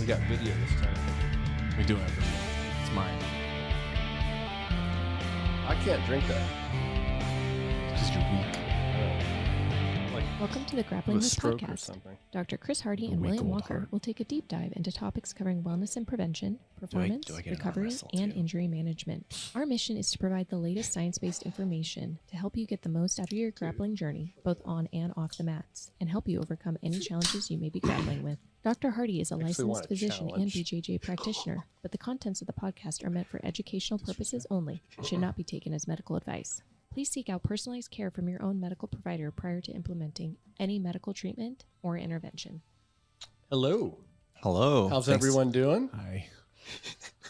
We got video this time. We do have video. It's mine. I can't drink that. Because you're weak. Welcome to the Grappling with Stroke or Podcast. something. Dr. Chris Hardy and weak William old Walker heart. will take a deep dive into topics covering wellness and prevention, performance, do I get an arm recovery, wrestle and too? injury management. Our mission is to provide the latest science-based information to help you get the most out of your grappling journey, both on and off the mats, and help you overcome any challenges you may be grappling with. Dr. Hardy is a Actually want licensed a physician and challenge. BJJ practitioner, but the contents of the podcast are meant for educational purposes only and should not be taken as medical advice. Please seek out personalized care from your own medical provider prior to implementing any medical treatment or intervention. Hello. Hello. How's Thanks. everyone doing? Hi.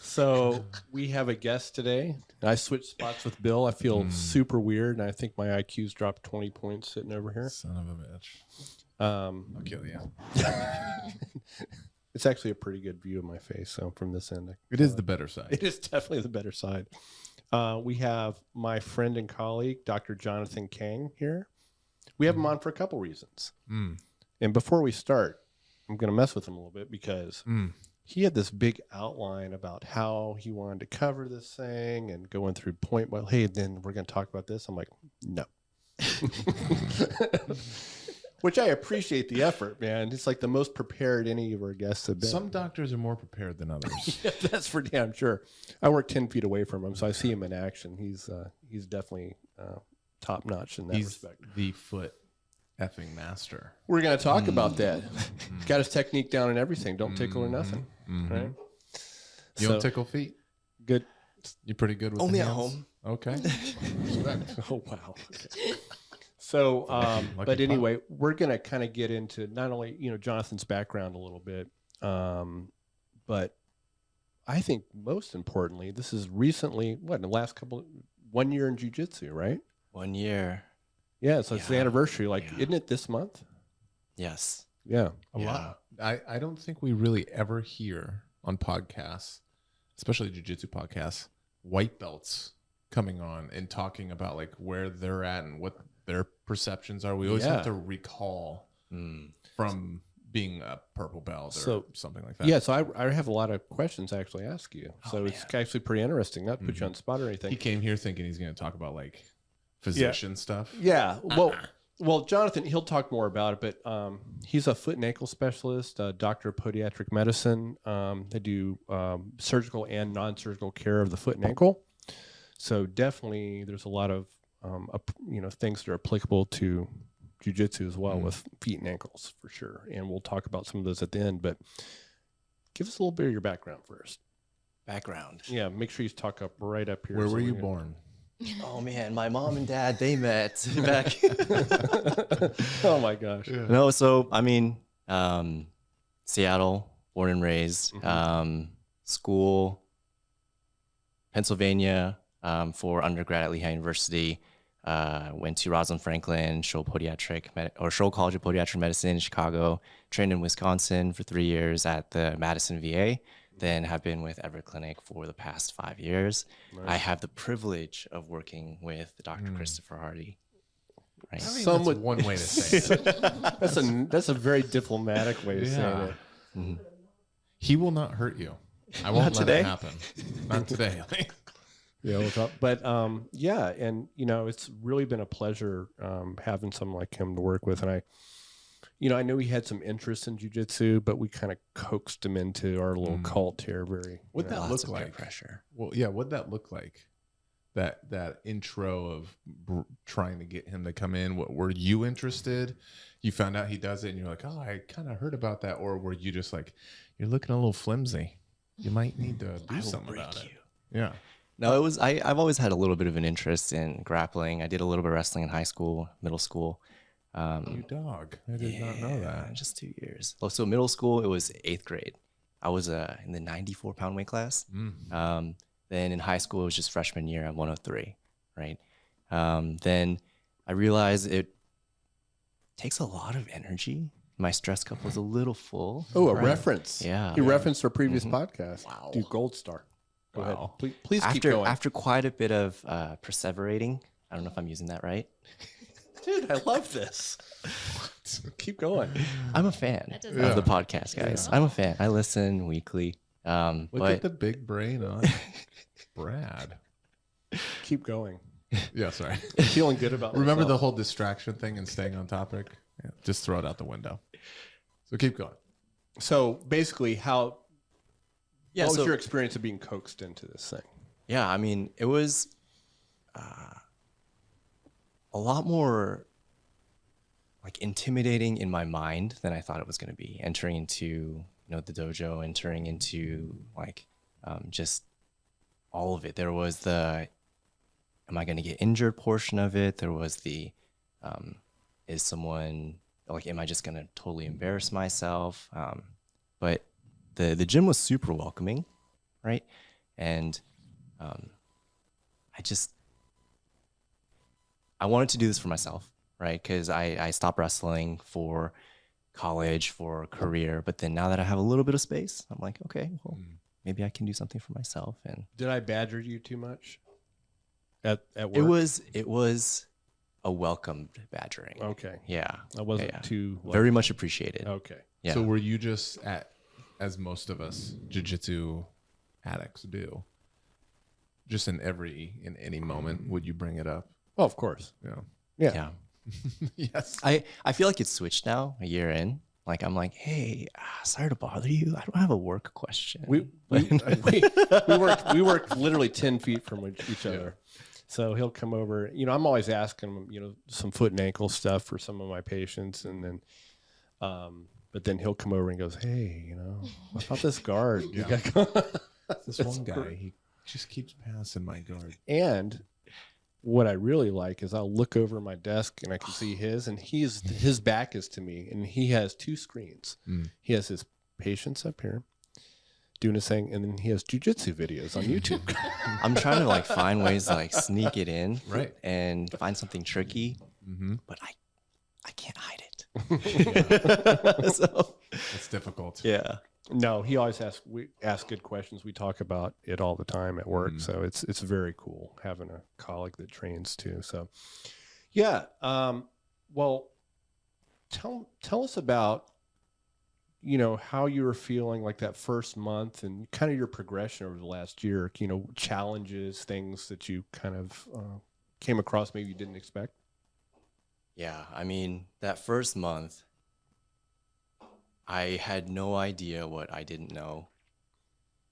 So we have a guest today. I switched spots with Bill. I feel super weird, and I think my IQ's dropped 20 points sitting over here. Son of a bitch. I'll kill you. It's actually a pretty good view of my face, so from this end. It is the better side. It is definitely the better side. We have my friend and colleague, Dr. Jonathan Kang, here. We have him on for a couple reasons. And before we start, I'm going to mess with him a little bit because he had this big outline about how he wanted to cover this thing and going through point. Well, hey, then we're going to talk about this. I'm like, no. Which I appreciate the effort, man. It's like the most prepared any of our guests have been. Some doctors are more prepared than others. Yeah, that's for damn sure. I work 10 feet away from him, so I see him in action. He's definitely top notch in that He's respect. the foot effing master. We're going to talk about that. Got his technique down and everything. Don't tickle or nothing. Right? You don't tickle feet? Good. You're pretty good with Only the at hands? home. Okay. Oh, wow. Okay. So, but Lucky anyway, we're going to kind of get into not only, Jonathan's background a little bit, but I think most importantly, this is recently, in the last 1 year in jiu-jitsu, right? 1 year. Yeah, so it's the Yeah. anniversary. Yeah. Isn't it this month? Yes. Yeah. A lot. I don't think we really ever hear on podcasts, especially jiu-jitsu podcasts, white belts coming on and talking about like where they're at and what their perceptions are. We always Yeah. have to recall from being a purple belt or So- something like that. Yeah, so I have a lot of questions to actually ask you. So it's man. actually pretty interesting. Not to put you on the spot or anything. He came here thinking he's going to talk about like physician stuff. Yeah. Well, Jonathan, he'll talk more about it, but he's a foot and ankle specialist, a doctor of podiatric medicine. They do surgical and non-surgical care of the foot and ankle. So definitely there's a lot of, things that are applicable to jiu-jitsu as well with feet and ankles for sure. And we'll talk about some of those at the end, but give us a little bit of your background first. Background. Yeah, make sure you talk up right up here. Where so were we you can- born? Oh man, my mom and dad, they met back. Oh my gosh. No, so I mean, Seattle, born and raised. School, Pennsylvania, for undergrad at Lehigh University. Went to Rosalind Franklin, Scholl College of Podiatric Medicine in Chicago. Trained in Wisconsin for 3 years at the Madison VA. Then have been with Everett Clinic for the past 5 years. I have the privilege of working with Dr. Christopher Hardy. Right. I mean, Some that's would- one way to say it. That's a very diplomatic way of saying Yeah. it. He will not hurt you. I won't let today. it happen. Not today. Yeah, we'll talk. But yeah, and it's really been a pleasure having someone like him to work with. And I know he had some interest in jiu-jitsu, but we kind of coaxed him into our little cult here. What'd that Lots look of peer like? pressure. Well, yeah. What'd that look like? That intro of trying to get him to come in. What were you interested? You found out he does it, and you're like, oh, I kind of heard about that. Or were you just like, you're looking a little flimsy? You might need to do something about it. Yeah. No, it was. I've always had a little bit of an interest in grappling. I did a little bit of wrestling in high school, middle school. You dog. I did not know that. Just 2 years. Oh, so middle school, it was 8th grade. I was in the 94-pound weight class. Then in high school, it was just freshman year at 103, right? Then I realized it takes a lot of energy. My stress cup was a little full. Oh, a right? reference. Yeah. He referenced our previous podcast. Wow. Do Gold Star. Go ahead. Wow. Please keep going. After quite a bit of perseverating, I don't know if I'm using that right. Dude, I love this. Keep going. I'm a fan That of doesn't the sound podcast, like guys. it. I'm a fan. I listen weekly. Look But at the big brain on Brad. Keep going. Yeah, sorry. Feeling good about Remember the myself. whole distraction thing and staying on topic? Yeah, just throw it out the window. So keep going. So basically, what was so your experience of being coaxed into this thing? yeah, I mean, it was a lot more like intimidating in my mind than I thought it was going to be. Entering into the dojo, entering into like just all of it. There was the am I going to get injured portion of it. There was the is someone like am I just going to totally embarrass myself? But the gym was super welcoming, right? And I wanted to do this for myself, right? Because I stopped wrestling for college, for career, but then now that I have a little bit of space, I'm like, okay, well, maybe I can do something for myself. And Did I badger you too much at work? it was a welcomed badgering. Okay. Yeah. I wasn't Yeah. too Very much appreciated. Okay. Yeah. So were you just as most of us jiu-jitsu addicts do, just in any moment, would you bring it up? Oh, of course. Yeah. Yeah. Yeah. Yes. I feel like it's switched now, a year in. Like I'm like, hey, sorry to bother you. I don't have a work question. We work literally 10 feet from each other. So he'll come over. I'm always asking him, some foot and ankle stuff for some of my patients, and then, but then he'll come over and goes, "Hey, what about this guard? You got This one guy, he just keeps passing my guard. And what I really like is I'll look over my desk and I can see his, and his back is to me, and he has two screens. He has his patients up here doing his thing, and then he has jujitsu videos on YouTube. I'm trying to like find ways to like sneak it in, Right. and find something tricky, Mm-hmm. but I can't hide it. So It's difficult. yeah, No, he always asks good questions. We talk about it all the time at work, so it's very cool having a colleague that trains too. So, yeah. Well, tell us about how you were feeling like that first month and kind of your progression over the last year. Challenges, things that you kind of came across maybe you didn't expect. yeah. I mean, that first month, I had no idea what I didn't know.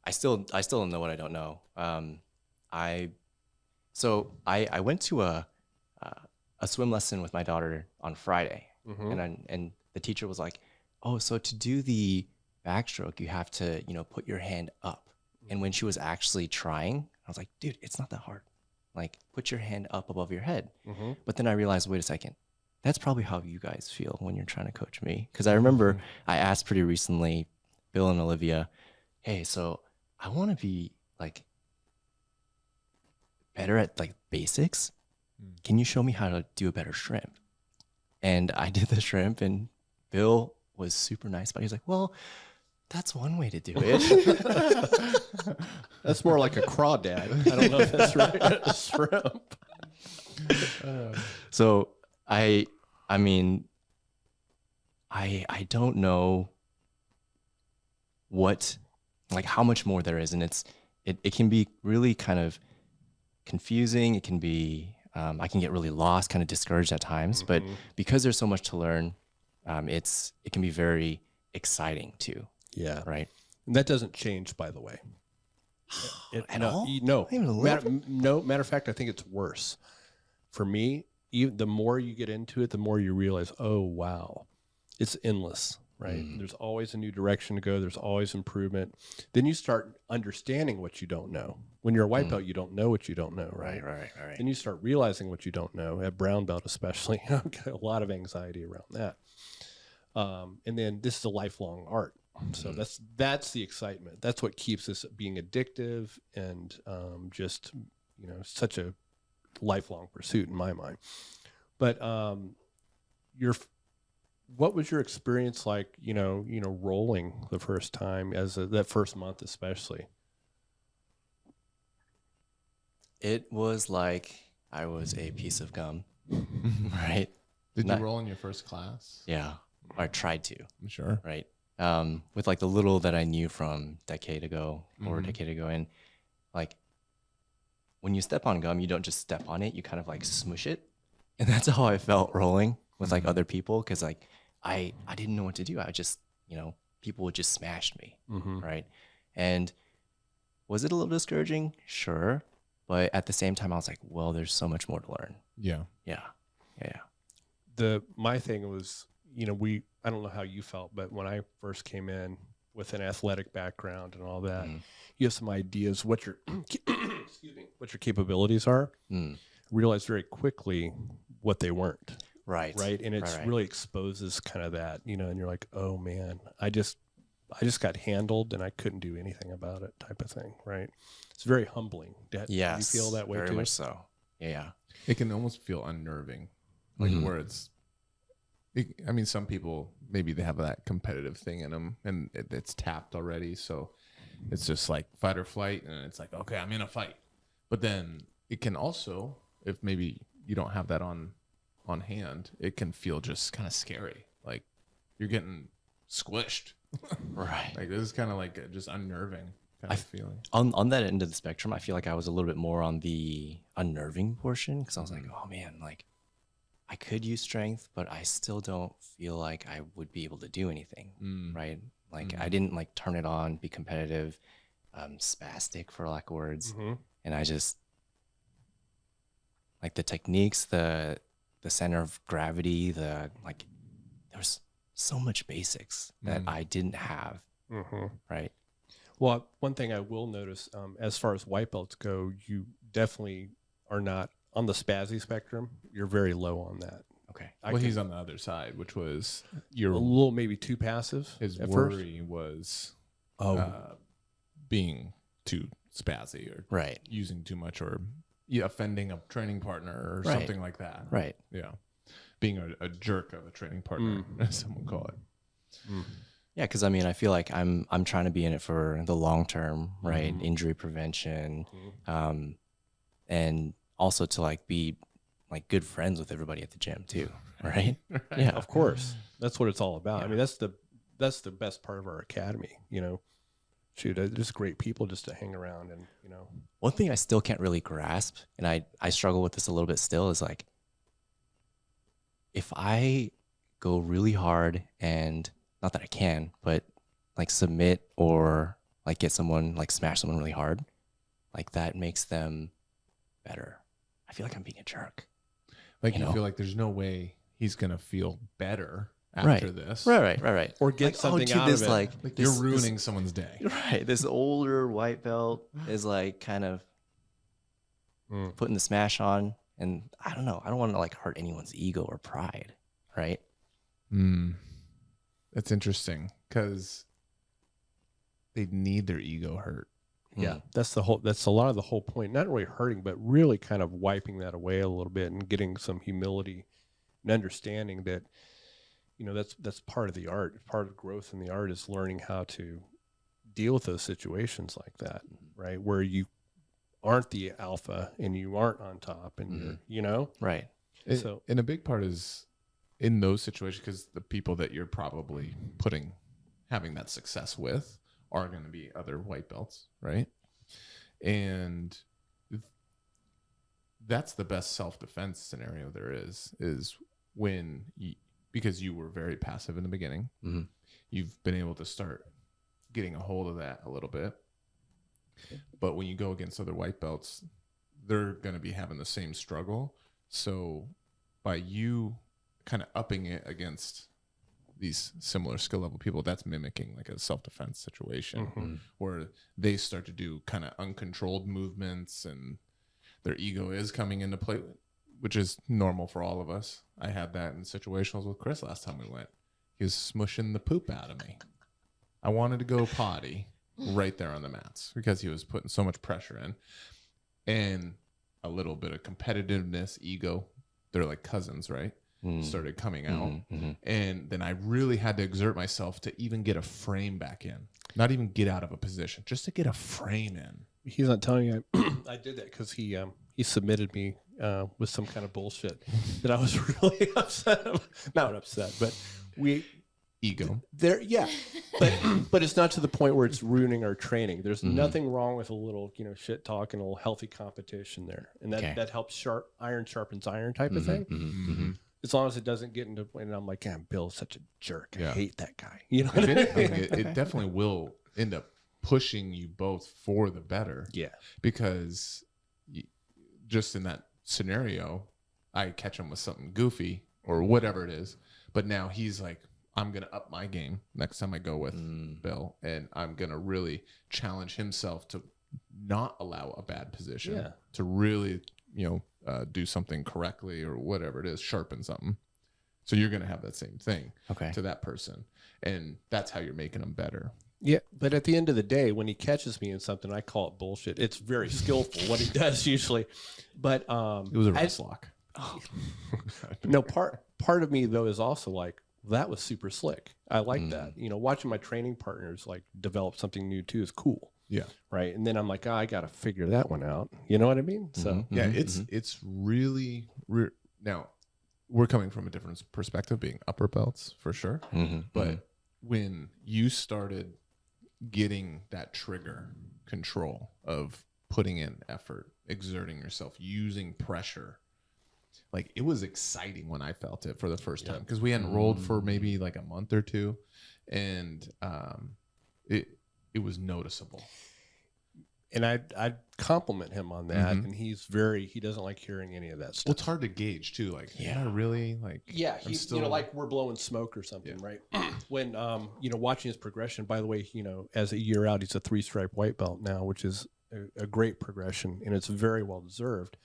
I still don't know what I don't know. I went to a swim lesson with my daughter on Friday, and the teacher was like, "Oh, so to do the backstroke, you have to put your hand up." And when she was actually trying, I was like, "Dude, it's not that hard. Like, put your hand up above your head." But then I realized, wait a second. That's probably how you guys feel when you're trying to coach me. Because I remember I asked pretty recently, Bill and Olivia, hey, so I want to be like better at like basics. Can you show me how to do a better shrimp? And I did the shrimp, and Bill was super nice, but he's like, well, that's one way to do it. That's more like a crawdad. I don't know if that's right. Shrimp. So I mean, I don't know how much more there is, and it can be really kind of confusing. It can be I can get really lost, kind of discouraged at times, but because there's so much to learn, it can be very exciting too. Yeah. Right. And that doesn't change, by the way. At all? No. Even a little Matter of fact, I think it's worse. For me, even the more you get into it, the more you realize, oh, wow, it's endless, right? There's always a new direction to go. There's always improvement. Then you start understanding what you don't know. When you're a white belt, you don't know what you don't know, right? Right. Then you start realizing what you don't know. At brown belt especially, I've got a lot of anxiety around that. And then this is a lifelong art. So that's the excitement. That's what keeps this being addictive and just such a lifelong pursuit in my mind. But what was your experience like? Rolling the first time that first month especially. It was like I was a piece of gum, right? Did Not- you roll in your first class? Yeah, or I tried to, I'm sure. right? With like the little that I knew from decade ago or a decade ago, and like when you step on gum, you don't just step on it; you kind of like smush it, and that's how I felt rolling with like other people because like I didn't know what to do. I just people would just smash me, right? And was it a little discouraging? Sure, but at the same time, I was like, well, there's so much more to learn. Yeah. Yeah. My thing was, I don't know how you felt, but when I first came in with an athletic background and all that, you have some ideas what your what your capabilities are. Realize very quickly what they weren't. Right. And it's really exposes kind of that, and you're like, oh man, I just got handled and I couldn't do anything about it, type of thing. Right. It's very humbling. Yes. Do you feel that way very too? much so. Yeah. It can almost feel unnerving, like where some people, maybe they have that competitive thing in them and it's tapped already. So it's just like fight or flight. And it's like, okay, I'm in a fight. But then it can also, if maybe you don't have that on hand, it can feel just kind of scary. Like you're getting squished. Right. Like this is kind of like just unnerving kind of feeling. On that end of the spectrum, I feel like I was a little bit more on the unnerving portion because I was like, oh man, like I could use strength, but I still don't feel like I would be able to do anything. Right. Like I didn't like turn it on, be competitive, spastic for lack of words. And I just like the techniques, the center of gravity, there's so much basics that I didn't have. Right. Well, one thing I will notice, as far as white belts go, you definitely are not on the spazzy spectrum. You're very low on that. Okay. He's on the other side, which was a little maybe too passive. His at worry was being too spazzy or right. using too much or offending a training partner or something like that. Right. Yeah. Being a jerk of a training partner, as someone call it. Yeah, because I mean, I feel like I'm trying to be in it for the long term, right? Injury prevention, and also to like be like good friends with everybody at the gym too, right? Yeah, of course. That's what it's all about. I mean, that's the best part of our academy. Shoot, just great people just to hang around and One thing I still can't really grasp, and I struggle with this a little bit still, is like if I go really hard and not that I can, but like submit or like get someone, like smash someone really hard, like that makes them better. I feel like I'm being a jerk. Like you feel like there's no way he's going to feel better after this. Right. or get like, something dude, out of it. Like you're ruining someone's day. Right. This older white belt is like kind of putting the smash on. And I don't know. I don't want to like hurt anyone's ego or pride. Right. That's interesting because they need their ego hurt. Yeah, that's a lot of the whole point. Not really hurting, but really kind of wiping that away a little bit and getting some humility and understanding that, that's part of the art. Part of growth in the art is learning how to deal with those situations like that, right? Where you aren't the alpha and you aren't on top and you're, Right. And a big part is in those situations because the people that you're probably having that success with are going to be other white belts, right? And that's the best self-defense scenario there is when because you were very passive in the beginning, you've been able to start getting a hold of that a little bit. But when you go against other white belts, they're going to be having the same struggle. So by you kind of upping it against these similar skill level people, that's mimicking like a self-defense situation where they start to do kind of uncontrolled movements and their ego is coming into play, which is normal for all of us. I had that in situations with Chris last time we went. He was smushing the poop out of me. I wanted to go potty right there on the mats because he was putting so much pressure in, and a little bit of competitiveness, ego. They're like cousins, right? Started coming out. And then I really had to exert myself to even get a frame back in. Not even get out of a position, just to get a frame in. He's not telling you I did that because he submitted me with some kind of bullshit that I was really upset. Not upset, but Ego. there, yeah, but it's not to the point where it's ruining our training. There's nothing wrong with a little, shit talk and a little healthy competition there, and that helps iron sharpens iron type of thing. As long as it doesn't get into, and I'm like, man, Bill's such a jerk. I hate that guy. You know, If anything, it definitely will end up pushing you both for the better. Yeah, because just in that scenario, I catch him with something goofy or whatever it is, but now he's like, I'm going to up my game next time I go with Bill, and I'm going to really challenge himself to not allow a bad position, to really, do something correctly or whatever it is, sharpen something. So you're going to have that same thing to that person. And that's how you're making them better. Yeah, but at the end of the day, when he catches me in something, I call it bullshit. It's very skillful what he does usually, but it was a wrist lock. No, part of me though is also like, that was super slick. I like that. Watching my training partners like develop something new too is cool. Yeah. Right. And then I'm like, I got to figure that one out. You know what I mean? So yeah, it's really now we're coming from a different perspective, being upper belts for sure. But when you started getting that trigger control of putting in effort, exerting yourself, using pressure, like it was exciting when I felt it for the first time, because we hadn't rolled for maybe like a month or two, and it was noticeable. And I'd compliment him on that, and he doesn't like hearing any of that stuff. Well, it's hard to gauge too. Like, am I really like? Yeah, he's still like we're blowing smoke or something, right? When watching his progression. By the way, as a year out, he's a 3-stripe white belt now, which is a great progression, and it's very well deserved.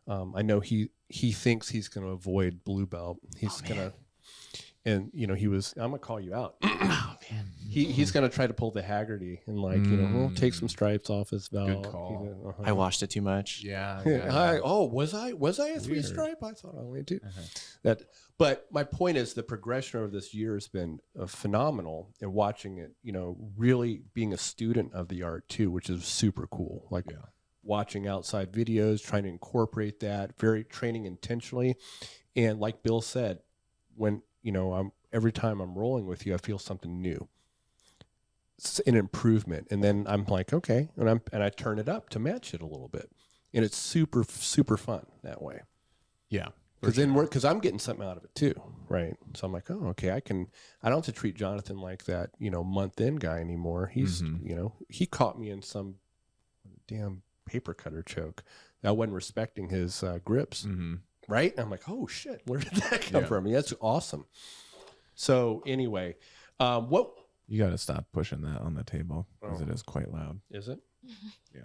I know he thinks he's going to avoid blue belt. He's gonna. And I'm gonna call you out. Oh man, he's gonna try to pull the Haggerty and like take some stripes off his belt. Good call. I watched it too much. Yeah. Was I a 3-stripe? I thought I only had 2. But my point is the progression over this year has been phenomenal, and watching it, really being a student of the art too, which is super cool. Like watching outside videos, trying to incorporate that, very training intentionally, and like Bill said, when every time I'm rolling with you, I feel something new. It's an improvement. And then I'm like, okay. And I turn it up to match it a little bit. And it's super, super fun that way. Yeah. Because I'm getting something out of it too. Right. So I'm like, oh, okay, I don't have to treat Jonathan like that, month in guy anymore. He's, he caught me in some damn paper cutter choke. I wasn't respecting his grips. Right? And I'm like, oh shit, where did that come from? Yeah, that's awesome. So anyway, what you got to stop pushing that on the table because it is quite loud. Is it? Yeah,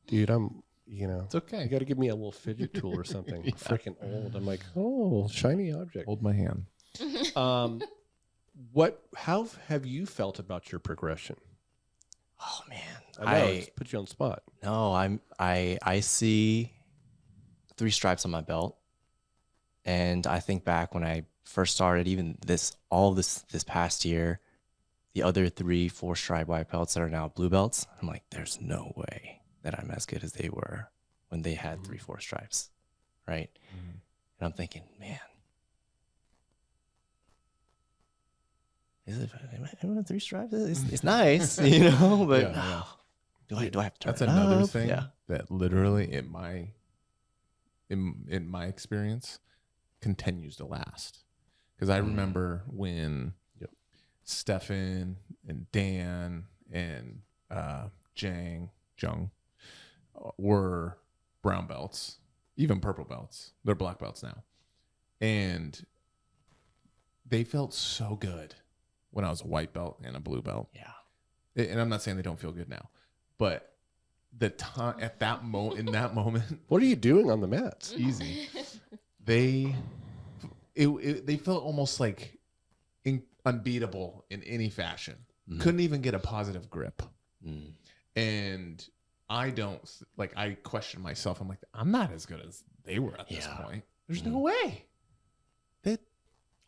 dude, I'm. It's okay. You got to give me a little fidget tool or something. Freaking old. I'm like, oh, shiny object. Hold my hand. How have you felt about your progression? Oh man, I know it's put you on the spot. No, I see 3 stripes on my belt, and I think back when I first started, even this past year, the other 3 4-stripe white belts that are now blue belts, I'm like, there's no way that I'm as good as they were when they had 3 4 stripes, right? And I'm thinking, man, am I 3 stripes? It's nice, but do I have to turn That's it another up? thing that literally in my experience continues to last, because I remember when Stefan and Dan and Jung were brown belts, even purple belts. They're black belts now, and they felt so good when I was a white belt and a blue belt. Yeah, and I'm not saying they don't feel good now, but the time at that in that moment, what are you doing on the mats? Easy. They felt almost like unbeatable in any fashion. Couldn't even get a positive grip. And I question myself. I'm like, I'm not as good as they were at this point. There's no way.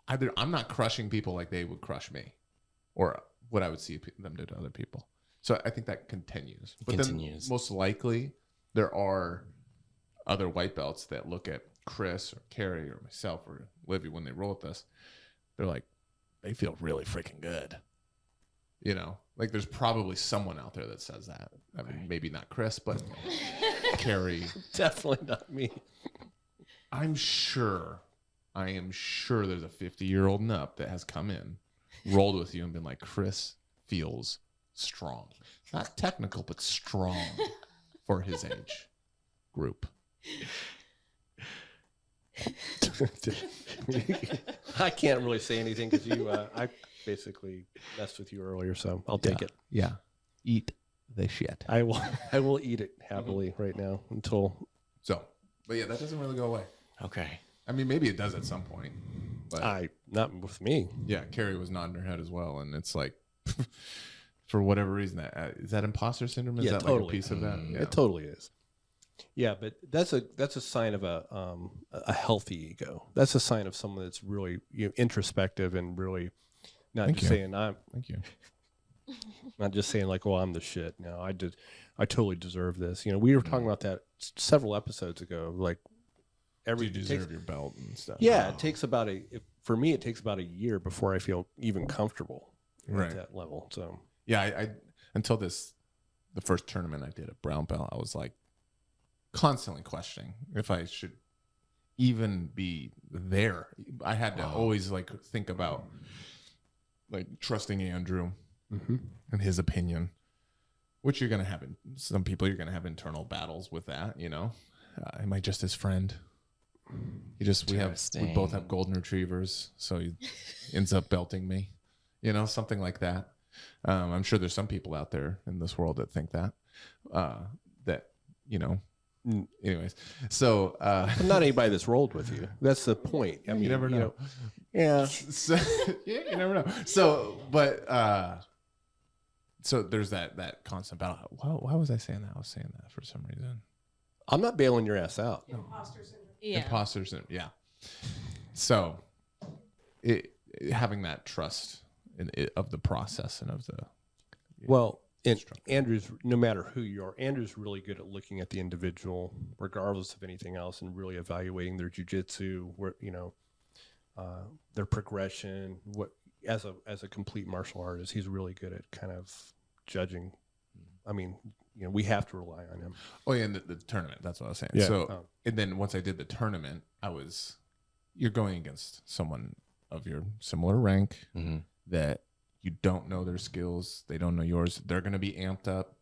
I'm not crushing people like they would crush me, or what I would see them do to other people. So I think that continues. But then most likely there are other white belts that look at Chris or Carrie or myself or Livy when they roll with us, they're like, they feel really freaking good. You know, like there's probably someone out there that says that. I mean, maybe not Chris, but Carrie. Definitely not me. I am sure there's a 50-year-old and up that has come in, rolled with you and been like, Chris feels strong. Not technical, but strong for his age group. I can't really say anything because I basically messed with you earlier, so I'll take it. Yeah. Eat the shit. I will eat it happily right now until. So, but yeah, that doesn't really go away. Okay. I mean, maybe it does at some point. But not with me. yeah, Carrie was nodding her head as well, and it's like, for whatever reason, is that imposter syndrome? Is that totally. like a piece of that? Yeah. It totally is. Yeah, but that's a sign of a healthy ego. That's a sign of someone that's really introspective and really not Thank just you. saying Thank you. not just saying like, "Oh, I'm the shit." No, I totally deserve this. We were talking about that several episodes ago. Like You deserve your belt and stuff. Yeah, it takes about for me, it takes about a year before I feel even comfortable Right. at that level. So Yeah, I until the first tournament I did at brown belt, I was like constantly questioning if I should even be there. I had to always like think about like trusting Andrew and his opinion, which you're gonna have. Some people you're gonna have internal battles with that. Am I just his friend? We both have golden retrievers, so he ends up belting me. Something like that. I'm sure there's some people out there in this world that think that. Anyways, so but not anybody that's rolled with you. That's the point. I mean, you never know. Yeah. So, yeah, you never know. So, but so there's that constant battle. Why was I saying that? I was saying that for some reason. I'm not bailing your ass out. Yeah. Imposter syndrome. Yeah. So, having that trust of the process and of the and Andrew's, no matter who you are, Andrew's really good at looking at the individual, regardless of anything else, and really evaluating their jujitsu, their progression. As a complete martial artist, he's really good at kind of judging. I mean, we have to rely on him. Oh yeah, and the tournament. That's what I was saying. Yeah. So, and then once I did the tournament, you're going against someone of your similar rank that you don't know their skills. They don't know yours. They're going to be amped up.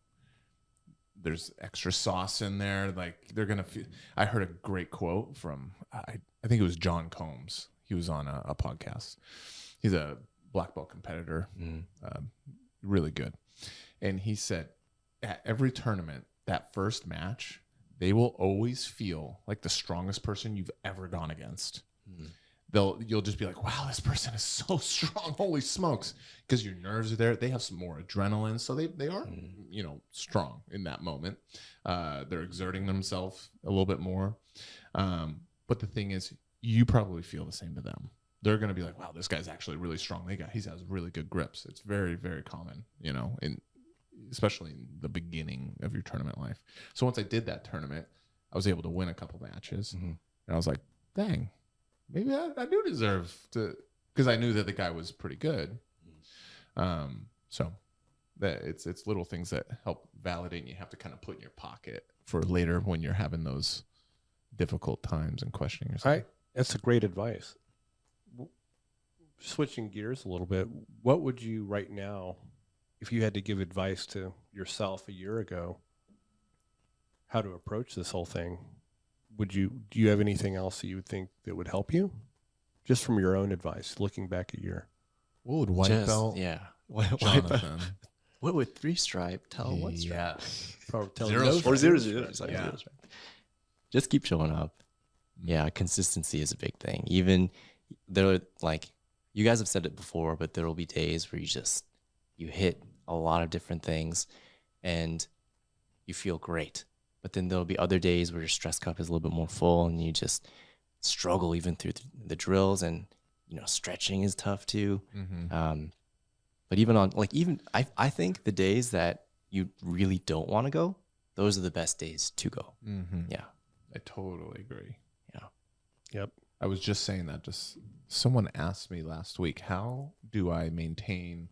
There's extra sauce in there. Like they're going to feel. I heard a great quote from, I think it was John Combs. He was on a podcast. He's a black belt competitor, really good. And he said, at every tournament, that first match, they will always feel like the strongest person you've ever gone against. You'll just be like, wow, this person is so strong. Holy smokes. Because your nerves are there. They have some more adrenaline. So they are, strong in that moment. They're exerting themselves a little bit more. But the thing is, you probably feel the same to them. They're going to be like, wow, this guy's actually really strong. He has really good grips. It's very, very common, especially in the beginning of your tournament life. So once I did that tournament, I was able to win a couple matches. And I was like, dang, maybe I do deserve to, because I knew that the guy was pretty good. So that it's little things that help validate, and you have to kind of put in your pocket for later when you're having those difficult times and questioning yourself. That's a great advice. Switching gears a little bit, what would you right now, if you had to give advice to yourself a year ago, how to approach this whole thing? Do you have anything else that you would think that would help you? Just from your own advice, looking back a year. What would white belt? Yeah. Jonathan. What would 3-stripe tell one stripe? Yeah. Probably tell Zero no stripe. Or 0-0. It's like Yeah. 0 stripe. Just keep showing up. Yeah, consistency is a big thing. Even you guys have said it before, but there will be days where you hit a lot of different things and you feel great. But then there'll be other days where your stress cup is a little bit more full and you just struggle even through the drills, and stretching is tough too. But even I think the days that you really don't want to go, those are the best days to go. Yeah. I totally agree. Yeah. Yep. I was just saying that. Just someone asked me last week, how do I maintain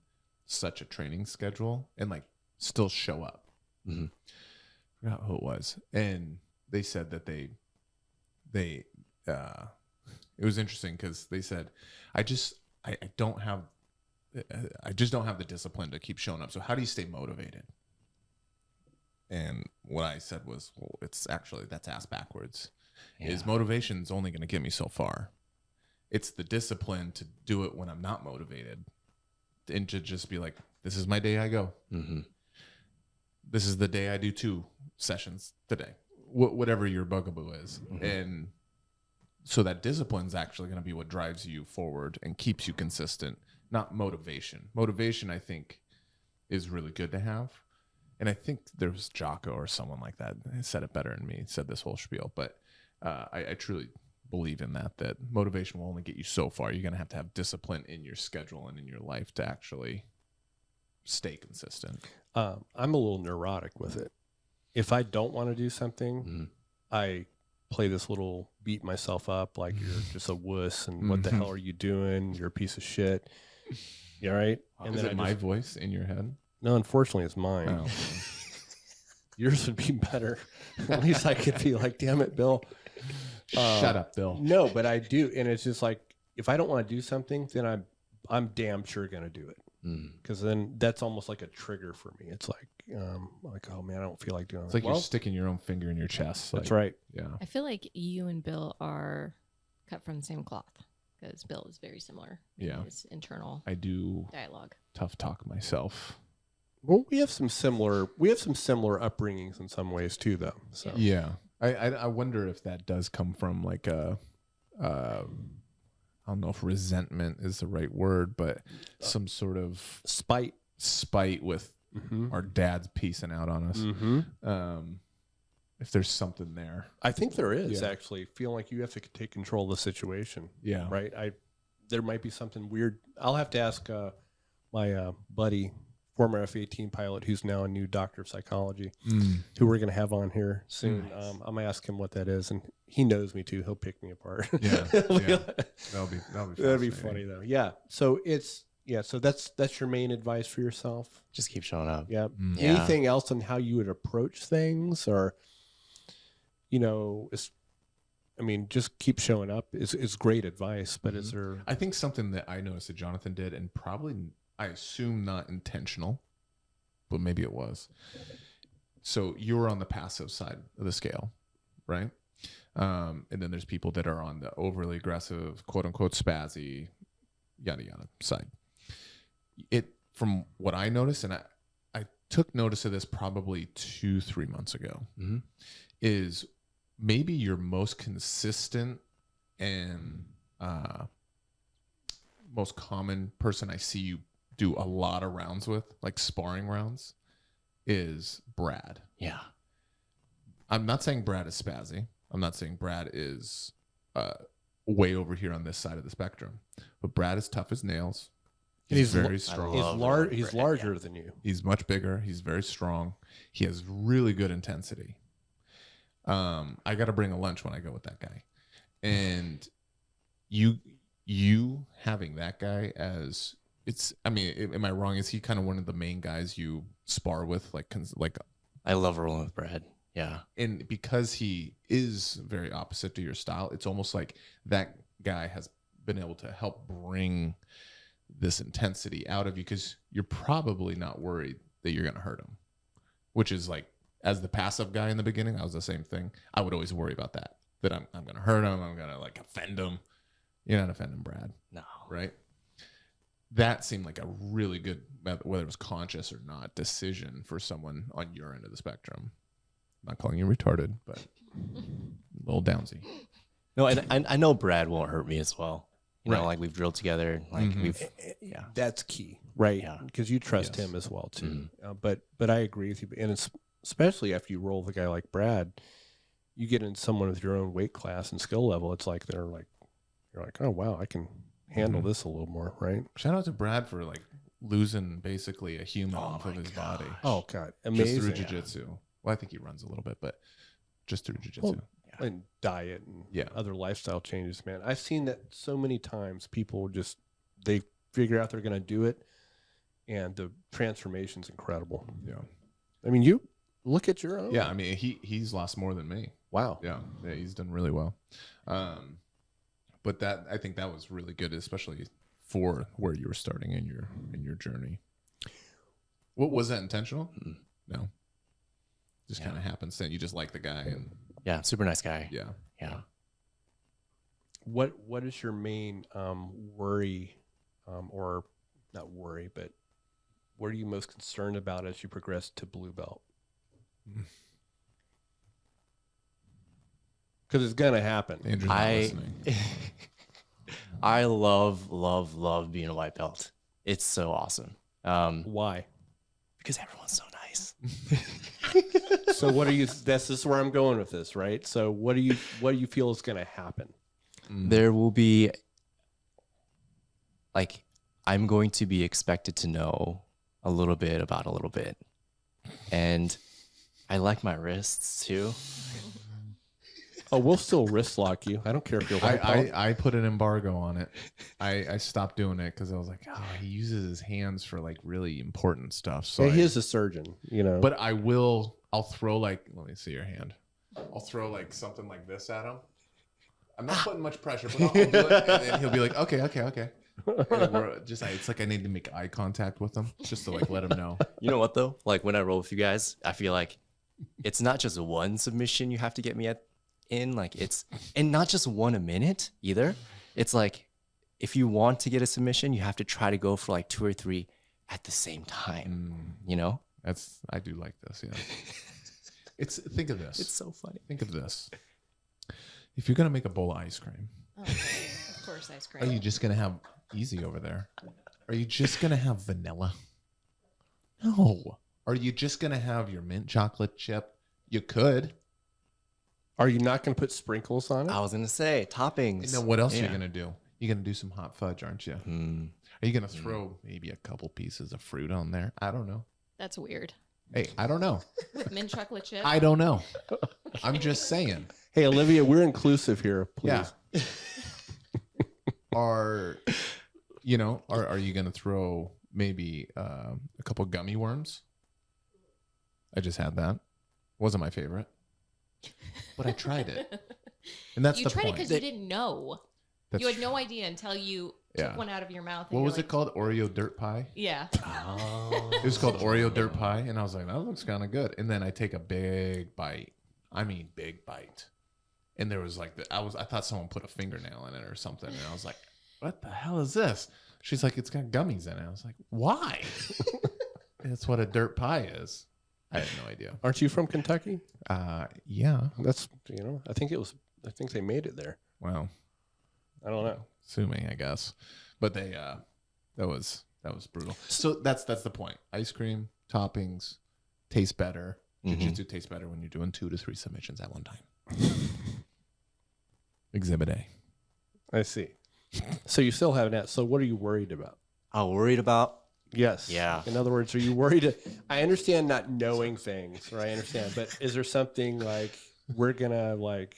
such a training schedule and like still show up? Mm-hmm. I forgot who it was, and they said that they it was interesting because they said, I just don't have the discipline to keep showing up. So how do you stay motivated? And what I said was, well, it's actually, that's ass backwards. Is motivation's only going to get me so far. It's the discipline to do it when I'm not motivated, and to just be like, this is my day, I go. Mm-hmm. This is the day I do 2 sessions today, whatever your bugaboo is. Mm-hmm. And so that discipline is actually going to be what drives you forward and keeps you consistent, not motivation. Motivation, I think, is really good to have. And I think there was Jocko or someone like that said it better than me, said this whole spiel. But I truly believe in that motivation will only get you so far. You're going to have discipline in your schedule and in your life to actually stay consistent. I'm a little neurotic with it. If I don't want to do something, Mm-hmm. I play this little beat myself up like you're just a wuss and what the hell are you doing? You're a piece of shit. You all right? And is it my voice in your head? No, unfortunately, it's mine. Oh. Yours would be better. At least I could be like, damn it, Bill. Shut up, Bill. No, but I do. And it's just like, if I don't want to do something, then I'm damn sure going to do it. Because then that's almost like a trigger for me. It's like, oh man, I don't feel like doing it. It's like you're sticking your own finger in your chest. That's like, right. Yeah. I feel like you and Bill are cut from the same cloth because Bill is very similar. Yeah. In his internal I do dialogue. tough talk myself. Well, we have some similar upbringings in some ways too, though. So Yeah. I wonder if that does come from like a, I don't know if resentment is the right word, but some sort of spite with Mm-hmm. our dads piecing out on us. Mm-hmm. If there's something there. I think there is Yeah. actually. Feeling like you have to take control of the situation. Yeah. Right. There might be something weird. I'll have to ask my buddy, former F-18 pilot, who's now a new doctor of psychology, who we're going to have on here soon. Nice. I'm going to ask him what that is, and he knows me too. He'll pick me apart. Yeah. Yeah. That'd be funny though. Yeah. So so that's your main advice for yourself. Just keep showing up. Yeah. Yeah. Anything else on how you would approach things, or just keep showing up is great advice. But is there? I think something that I noticed that Jonathan did, and probably I assume not intentional, but maybe it was. So you were on the passive side of the scale, right? And then there's people that are on the overly aggressive, quote unquote, spazzy, yada yada side. From what I noticed, and I took notice of this probably 2-3 months ago, is maybe your most consistent and most common person I see you do a lot of rounds with, like sparring rounds, is Brad. Yeah. I'm not saying Brad is spazzy. I'm not saying Brad is way over here on this side of the spectrum. But Brad is tough as nails. He's very strong. He's larger than you. He's much bigger. He's very strong. He has really good intensity. I got to bring a lunch when I go with that guy. And you having that guy as am I wrong? Is he kind of one of the main guys you spar with? Like I love rolling with Brad. Yeah. And because he is very opposite to your style, it's almost like that guy has been able to help bring this intensity out of you, because you're probably not worried that you're going to hurt him, which is like, as the passive guy in the beginning, I was the same thing. I would always worry about that I'm going to hurt him. I'm going to like offend him. You're not offending Brad. No. Right. That seemed like a really good, whether it was conscious or not, decision for someone on your end of the spectrum. I'm not calling you retarded, but a little downsy. No, and I know Brad won't hurt me as well. You know, Right. like we've drilled together. Like yeah. That's key, right? Yeah. Because you trust Yes. him as well too. But I agree with you, and it's especially after you roll with a guy like Brad, you get in someone with your own weight class and skill level. It's like you're like, oh wow, I can handle this a little more, right? Shout out to Brad for like losing basically a human off of his body. Oh god, Just through amazing! jiu-jitsu. Well, I think he runs a little bit, but just through jiu-jitsu. Well, And diet and Yeah. other lifestyle changes, man. I've seen that so many times. People just, they figure out they're going to do it, and the transformation's incredible. Yeah. I mean, you look at your own. Yeah. I mean, he's lost more than me. Wow. Yeah. He's done really well. But I think that was really good, especially for where you were starting in your journey. What was that intentional? No. Just kind of happenstance. You just like the guy, and Yeah, super nice guy. yeah. What is your main worry, or not worry, but what are you most concerned about as you progress to blue belt? Because it's gonna happen. Andrew's not listening. I love being a white belt. It's so awesome. Why? Because everyone's so nice. So what are you? This is where I'm going with this, right? So what do you feel is gonna happen? There will be, like, I'm going to be expected to know a little bit about a little bit. And I like my wrists too. Oh, we'll still wrist lock you. I don't care if you're white belt. I put an embargo on it. I stopped doing it because I was like, oh, he uses his hands for like really important stuff. So Yeah, he is a surgeon, you know. but I'll throw like, let me see your hand. I'll throw like something like this at him. I'm not putting much pressure, but I'll do it, and then he'll be like, okay. And then it's like I need to make eye contact with him just to like let him know. You know what though? Like when I roll with you guys, I feel like it's not just one submission you have to get me in. Like and not just one a minute either. It's like if you want to get a submission, you have to try to go for like 2 or 3 at the same time. You know? I do like this. Yeah. Think of this. It's so funny. Think of this. If you're gonna make a bowl of ice cream, Okay. Of course, ice are cream. you just gonna have easy over there? Are you just gonna have vanilla? No. Are you just gonna have your mint chocolate chip? You could. Are you not going to put sprinkles on it? I was gonna say toppings. And then what else are Yeah. you gonna do? You're gonna do some hot fudge, aren't you? Are you gonna throw maybe a couple pieces of fruit on there? I don't know. That's weird. Hey, I don't know. With mint chocolate chip. I don't know. I'm just saying. Hey, Olivia, we're inclusive here, please. Yeah. Are you gonna throw maybe a couple gummy worms? I just had that. Wasn't my favorite, but I tried it, and that's you the tried point. it because you didn't know. That's You had true. no idea until you Yeah. took one out of your mouth. And What you're was like, it called? Oreo dirt pie. Yeah. It was called Oreo dirt pie, and I was like, that looks kind of good. And then I take a big bite. I mean, big bite. And there was like I thought someone put a fingernail in it or something, and I was like, what the hell is this? She's like, it's got gummies in it. I was like, why? That's what a dirt pie is. I had no idea. Aren't you from Kentucky? Yeah. That's, I think they made it there. Well, I don't know. assuming, I guess. But they that was brutal. So that's the point. Ice cream, toppings, taste better. Jiu-jitsu tastes better when you're doing 2 to 3 submissions at one time. Exhibit A. I see. So you still have that. So what are you worried about? I'm worried about. Yes. Yeah. In other words, are you worried? I understand not knowing things, right? I understand. But is there something like we're going to like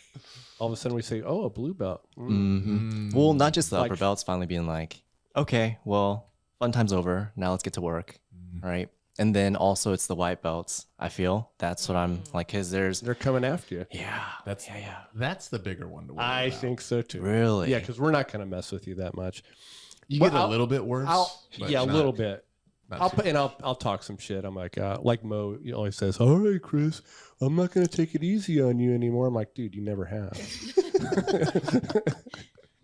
all of a sudden we say, oh, a blue belt. Well, not just the Like- upper belts finally being like, okay, well, fun time's over. Now let's get to work. Right. And then also it's the white belts. I feel that's what I'm like, because They're coming after you. That's the bigger one to worry I about. think so too. Really? Yeah, because we're not going to mess with you that much. You Well, get a I'll- little bit worse. but Yeah, a not- little bit. not I'll too put and I'll talk some shit. I'm like Mo always says, all right, Chris, I'm not gonna take it easy on you anymore. I'm like, dude, you never have.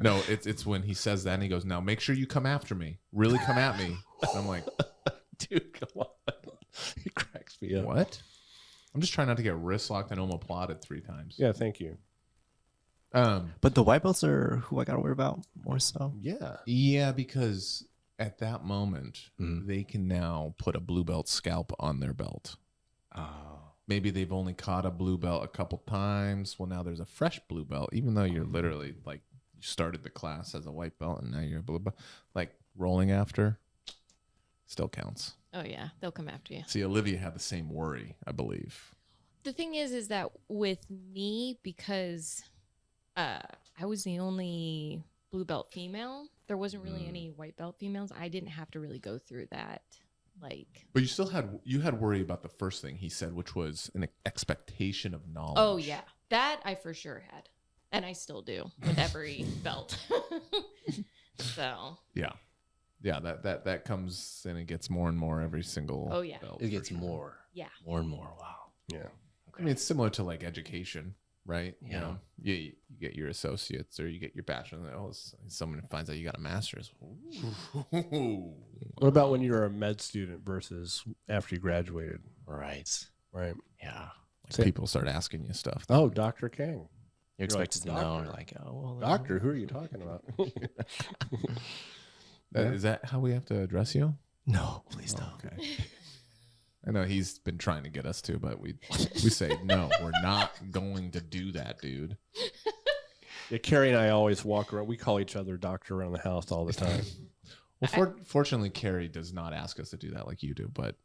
No, it's when he says that and he goes, now make sure you come after me. Really come at me. And I'm like, Dude, come on. He cracks me up. what? I'm just trying not to get wrist locked and applauded 3 times. Yeah, thank you. But the white belts are who I got to worry about more so. Yeah, because at that moment, they can now put a blue belt scalp on their belt. Maybe they've only caught a blue belt a couple times. Well, now there's a fresh blue belt, even though you're literally like you started the class as a white belt and now you're a blue belt. Like rolling after still counts. Oh yeah, they'll come after you. See, Olivia had the same worry, I believe. The thing is that with me, because I was the only blue belt female, there wasn't really any white belt females. I didn't have to really go through that. Like, But you had worry about the first thing he said, which was an expectation of knowledge. oh yeah, that I for sure had, and I still do with every belt. So Yeah. That comes and it gets more and more every single. Oh, yeah. belt, It for gets sure. more and more. Wow. Yeah. I mean, it's similar to like education, right? Yeah. You know, you get your associates or you get your bachelor's. And, someone finds out you got a master's. Ooh. What about when you were a med student versus after you graduated? Right. Right. Yeah. Like people start asking you stuff. Oh, Dr. King. You're expected to know. "Doctor." You're like, oh, well. Doctor, who are you talking about? Yeah. Is that how we have to address you? No, please don't. Okay. I know he's been trying to get us to, but we say no. We're not going to do that, dude. Yeah, Carrie and I always walk around. We call each other doctor around the house all the time. Well, fortunately, Carrie does not ask us to do that like you do. But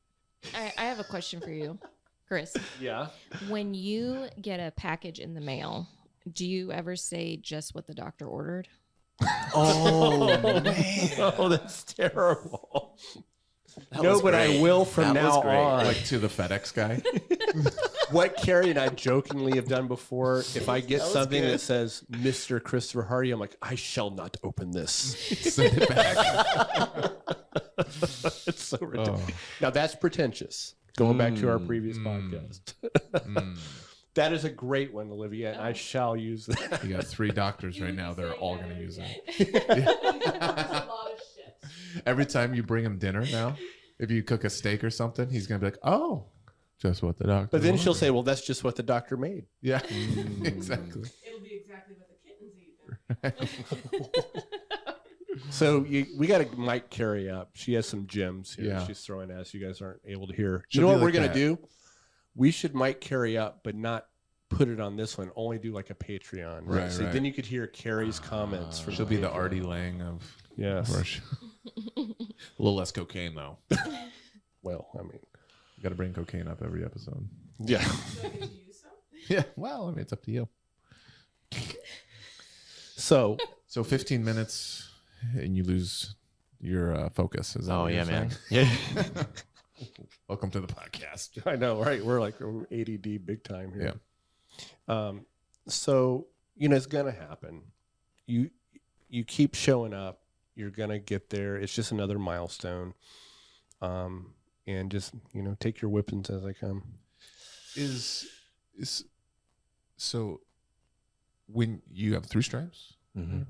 I have a question for you, Chris. Yeah. When you get a package in the mail, do you ever say just what the doctor ordered? Oh, man. Oh, that's terrible. That No, was but I great. will from That was now great. on. like to the FedEx guy. What Carrie and I jokingly have done before, if I get That was something good. that says Mr. Christopher Hardy, I'm like, I shall not open this. Send it back. It's so ridiculous. Oh. Now that's pretentious. Going back to our previous podcast. That is a great one, Olivia, and I shall use that. You got 3 doctors right now. They're all going to use it. Every time you bring him dinner now, if you cook a steak or something, he's going to be like, oh, just what the doctor But then she'll ordered." say, well, that's just what the doctor made. Yeah, exactly. It'll be exactly what the kittens eat. So we got to mic Carrie up. She has some gems here Yeah. she's throwing at us. You guys aren't able to hear. She'll You know be what we're like going that. to do? We should mic Carrie up, but not put it on this one. Only do like a Patreon. Right, So right. then you could hear Carrie's comments. For She'll be the Patreon. Artie Lang of Yes. Rush. A little less cocaine, though. Well, I mean, You got to bring cocaine up every episode. yeah. Do I get to use some? Yeah, well, I mean, it's up to you. So So 15 minutes and you lose your focus. Is that Oh, what yeah, you're man. saying? Yeah. Welcome to the podcast. I know, right? We're like ADD big time here. So it's gonna happen. You keep showing up. You're gonna get there. It's just another milestone. And just take your whippings as they come. Is so when you have 3 stripes, Mhm.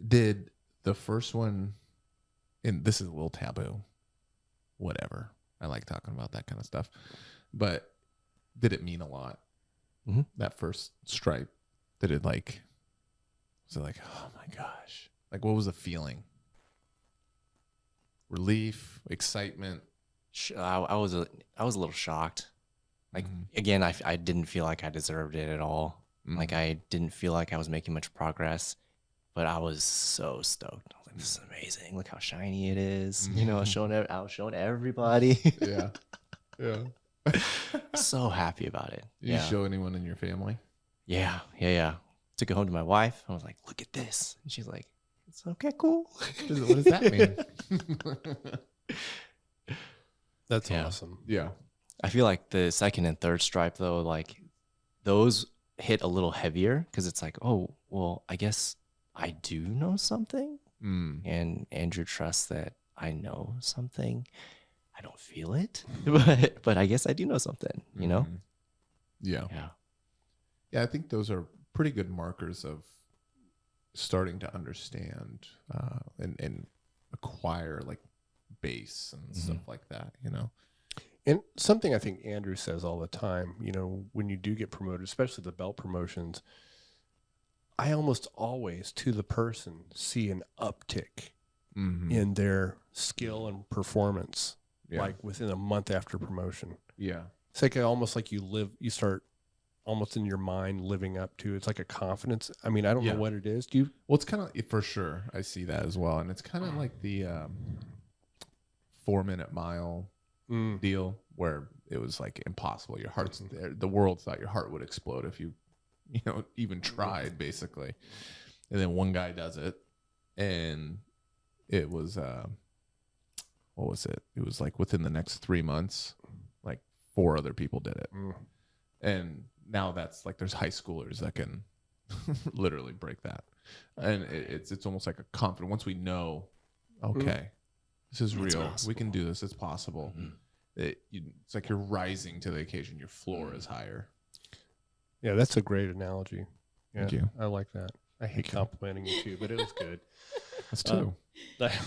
did the first one, and this is a little taboo, whatever. I like talking about that kind of stuff, but did it mean a lot? Mhm. That first stripe, did it was it like, oh my gosh, like what was the feeling? Relief, excitement. I was a little shocked. Like, Mhm. again, I didn't feel like I deserved it at all. Mhm. Like, I didn't feel like I was making much progress, but I was so stoked. I was like, this is amazing. Look how shiny it is. I was showing everybody. Yeah, yeah. So happy about it. Did you show anyone in your family? Yeah. Took it home to my wife. I was like, look at this. And she's like, it's okay, cool. What does that mean? That's Yeah. awesome. Yeah. I feel like the second and third stripe, though, like those hit a little heavier because it's like, oh, well, I guess I do know something. Mm. And Andrew trusts that I know something. I don't feel it, but I guess I do know something, Mhm. Yeah. Yeah. Yeah, I think those are pretty good markers of starting to understand and acquire like base and stuff like that, And something I think Andrew says all the time, when you do get promoted, especially the belt promotions, I almost always, to the person, see an uptick Mm-hmm. in their skill and performance, Yeah. like within a month after promotion. Yeah. It's like almost like you start almost in your mind living up to. It's like a confidence. I mean, I don't Yeah. know what it is. Do you? Well, it's kind of, for sure, I see that as well. And it's kind of like the 4-minute mile deal where it was like impossible. Your heart's there. The world thought your heart would explode if you even tried, basically. And then one guy does it, and it was what was it? It was like within the next 3 months, like 4 other people did it. And now that's like there's high schoolers that can literally break that. And it's almost like a confidence. Once we know, okay, this is real. Possible. We can do this. It's possible. It's like you're rising to the occasion. Your floor is higher. Yeah, that's a great analogy. Yeah, Thank you. I like that. I hate complimenting you too, but it was good. That's 2.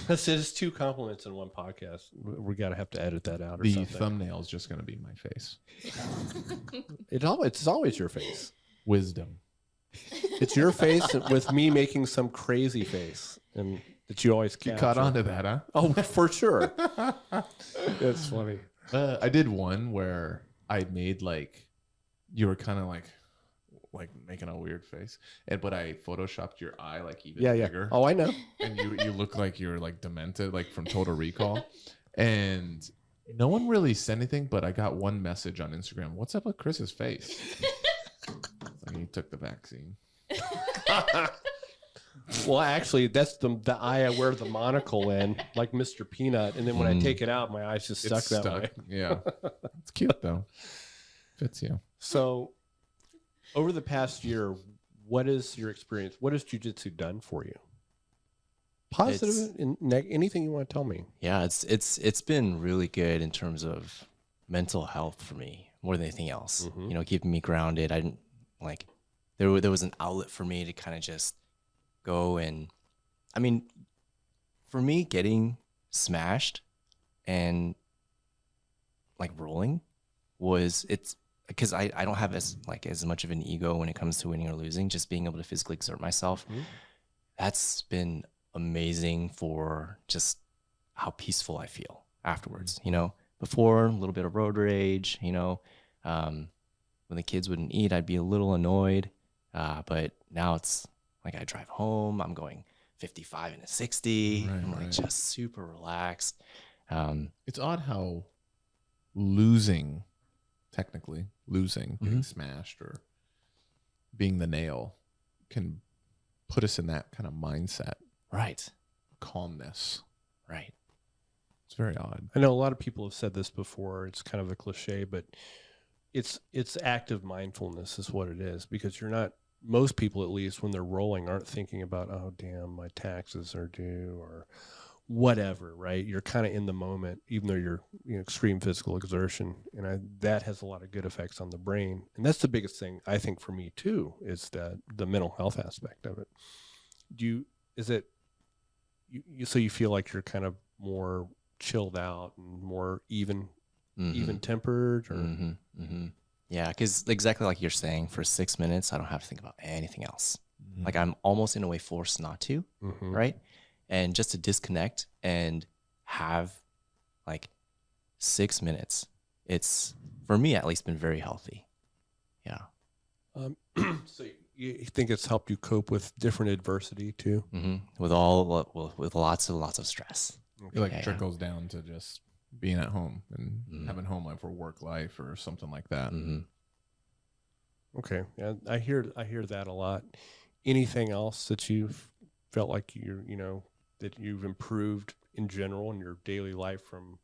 This is 2 compliments in one podcast. We got to have to edit that out or The something. thumbnail is just going to be my face. It's always your face. Wisdom. It's your face with me making some crazy face, and that you always You capture. caught on to that, huh? Oh, for sure. That's funny. I did one where I made like you were kind of like making a weird face, but I photoshopped your eye like even bigger. Oh, I know. And you look like you're like demented, like from Total Recall. And no one really said anything, but I got one message on Instagram. What's up with Chris's face? It's like he took the vaccine. Well, actually, that's the eye I wear the monocle in, like Mr. Peanut, and then when I take it out, my eye's just stuck that way. Yeah. It's cute though. Fits you. So, over the past year, what is your experience? What has jiu-jitsu done for you? Positive and anything you want to tell me? Yeah, it's been really good in terms of mental health for me more than anything else. Keeping me grounded. I didn't like there was an outlet for me to kind of just go and, I mean, for me, getting smashed and like rolling it's because I don't have as much of an ego when it comes to winning or losing. Just being able to physically exert myself, that's been amazing for just how peaceful I feel afterwards. Before, a little bit of road rage. When the kids wouldn't eat, I'd be a little annoyed. But now it's like I drive home, I'm going 55 and a 60. Right, I'm like right. just super relaxed. It's odd how losing, getting smashed or being the nail can put us in that kind of mindset, Right. calmness. Right. It's very odd. I know a lot of people have said this before. It's kind of a cliche, but it's active mindfulness is what it is, because you're not, most people at least when they're rolling aren't thinking about, oh damn, my taxes are due or whatever, right? You're kind of in the moment, even though you're extreme physical exertion, and that has a lot of good effects on the brain. And that's the biggest thing I think for me too, is that the mental health aspect of it. So you feel like you're kind of more chilled out and more even tempered, or Yeah, because exactly like you're saying, for 6 minutes, I don't have to think about anything else. Like I'm almost in a way forced not to, right? And just to disconnect and have like 6 minutes, it's, for me at least, been very healthy. Yeah. So you think it's helped you cope with different adversity too? With lots of stress. It like Yeah, trickles down to just being at home and having home life or work life or something like that. Okay, yeah, I hear that a lot. Anything else that you've felt like that you've improved in general in your daily life from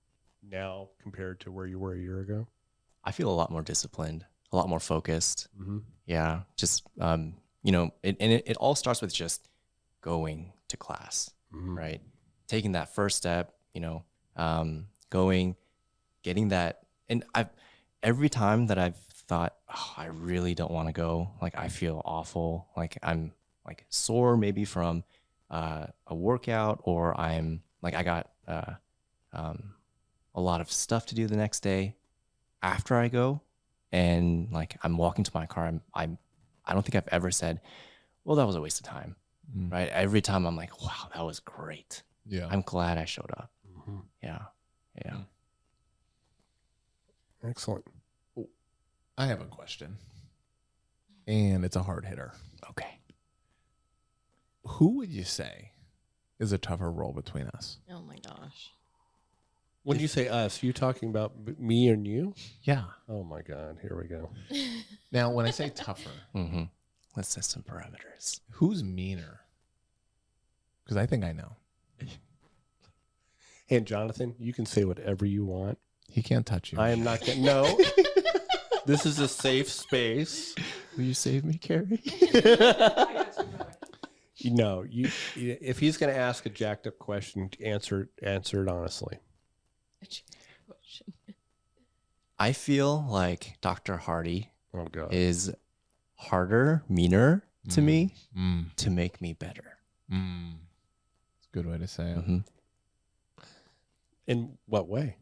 now compared to where you were a year ago? I feel a lot more disciplined, a lot more focused. Yeah, just it all starts with just going to class, right? Taking that first step, going, getting that. And every time that I've thought, oh, I really don't want to go, like I feel awful, like I'm like sore maybe from a workout, or I'm like I got a lot of stuff to do the next day. After I go and like I'm walking to my car, I don't think I've ever said, well, that was a waste of time, right? Every time I'm like, wow, that was great. Yeah. I'm glad I showed up. Yeah. Excellent. I have a question, and it's a hard hitter. Okay. Who would you say is a tougher role between us? Oh my gosh. When you say us, you talking about me and you? Yeah. Oh my God, here we go. Now, when I say tougher, Mm-hmm. Let's set some parameters. who's meaner? Because I think I know. And Jonathan, you can say whatever you want. He can't touch you. I am not going to. No. This is a safe space. Will you save me, Carrie? I got you, brother. No, if he's going to ask a jacked up question, answer it honestly. I feel like Dr. Hardy Oh God. is harder, meaner to me to make me better. It's a good way to say it. Mm-hmm. In what way?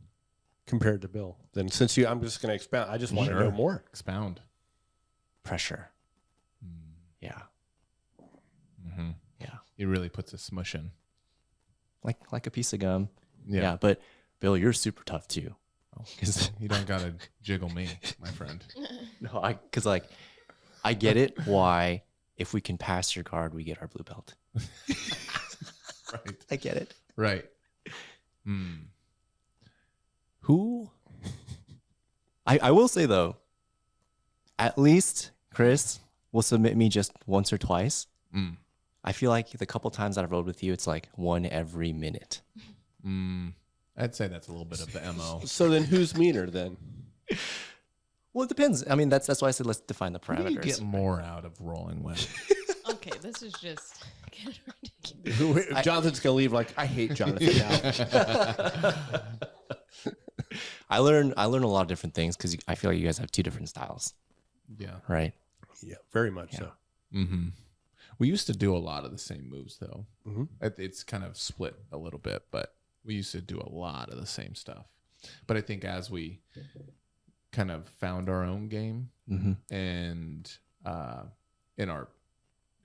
Compared to Bill? Then since I'm just going to expound. I just want to know more. Expound. Pressure. Yeah. Mm-hmm. Yeah. He really puts a smush in. Like a piece of gum. Yeah. Yeah. But Bill, you're super tough too. Because You don't got to jiggle me, my friend. no, because like I get it why if we can pass your guard, we get our blue belt. Right. I get it. Right. Who? I will say though, at least Chris will submit me just once or twice. I feel like the couple times that I've rode with you, it's like one every minute. I'd say that's a little bit of the MO. So then who's meaner then? Well, it depends. I mean, that's why I said let's define the What do you parameters. get more out of rolling with? Okay, this is just getting ridiculous. Jonathan's going to leave like, I hate Jonathan now. I learn a lot of different things because I feel like you guys have two different styles, Yeah. right? Yeah, very much so. Mm-hmm. We used to do a lot of the same moves, though. Mhm. It's kind of split a little bit, but we used to do a lot of the same stuff. But I think as we kind of found our own game and in our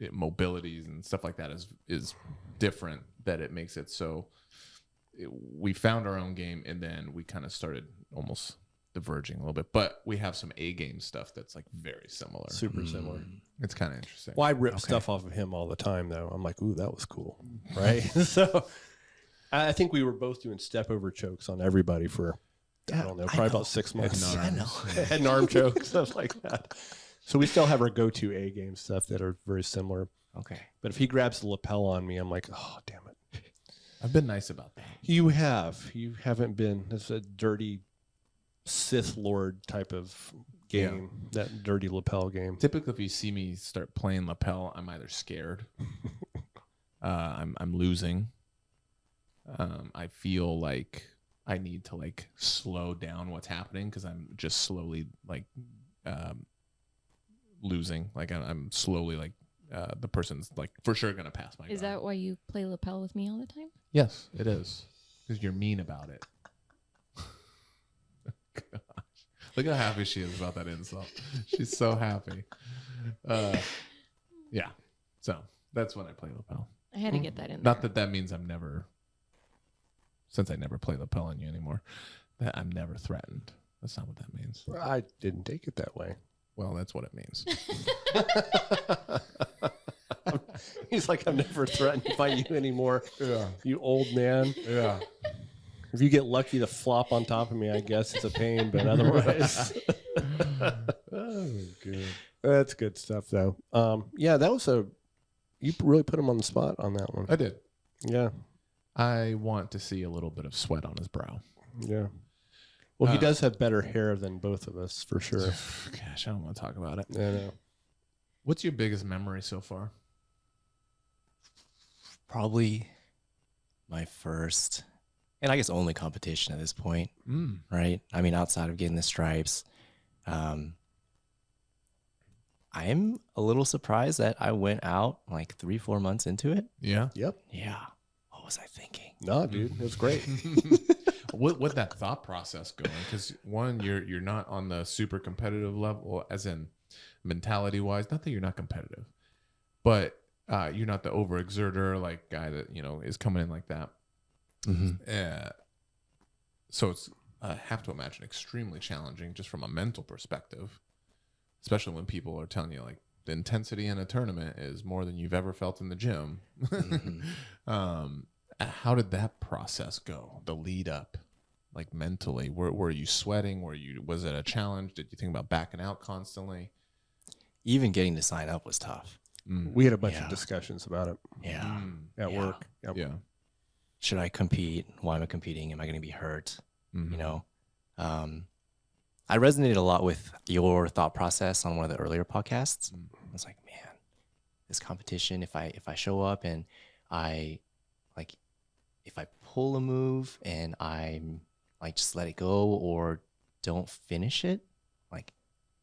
mobilities and stuff like that is different, that it makes it so we found our own game and then we kind of started almost diverging a little bit. But we have some A game stuff that's like very similar. Super similar. It's kind of interesting. Well, I rip stuff off of him all the time, though. I'm like, ooh, that was cool. Right? So I think we were both doing step over chokes on everybody for, I don't know, probably about 6 months. Head and Head and arm choke, stuff like that. So we still have our go-to A game stuff that are very similar. Okay. But if he grabs the lapel on me, I'm like, oh, damn it. I've been nice about that. You have. You haven't been. It's a dirty Sith Lord type of game, that dirty lapel game. Typically, if you see me start playing lapel, I'm either scared, I'm losing. I feel like I need to like slow down what's happening because I'm just slowly like losing. Like I'm slowly like the person's like for sure gonna pass my. Is guard. that why you play lapel with me all the time? Yes, it is. Because you're mean about it. Gosh. Look how happy she is about that insult. She's so happy. Yeah. So that's when I play lapel. I had to get that in Not there. that means I'm never, since I never play lapel on you anymore, that I'm never threatened. That's not what that means. I didn't take it that way. Well, that's what it means. He's like, I'm never threatened by you anymore. Yeah. You old man. Yeah. If you get lucky to flop on top of me, I guess it's a pain, but otherwise. Oh, good. That's good stuff, though. Yeah, that was you really put him on the spot on that one. I did. Yeah. I want to see a little bit of sweat on his brow. Yeah. Well, he does have better hair than both of us, for sure. Gosh, I don't want to talk about it. I know. What's your biggest memory so far? Probably my first, and I guess only competition at this point, right? I mean, outside of getting the stripes, I'm a little surprised that I went out like 3-4 months into it. Yeah. Yep. Yeah. What was I thinking? No, dude, it was great. What that thought process going? Because one, you're not on the super competitive level, as in mentality wise. Not that you're not competitive, but you're not the overexerter like guy that is coming in like that. So it's I have to imagine extremely challenging just from a mental perspective, especially when people are telling you like the intensity in a tournament is more than you've ever felt in the gym. Mm-hmm. How did that process go? The lead up. like mentally? Were you sweating? Was it a challenge? Did you think about backing out constantly? Even getting to sign up was tough. We had a bunch Yeah. of discussions about it Yeah. at Yeah. work. Yep. Yeah. Should I compete? Why am I competing? Am I going to be hurt? Mhm. You know, I resonated a lot with your thought process on one of the earlier podcasts. I was like, man, this competition, if I show up and if I pull a move and I'm like, just let it go or don't finish it, like,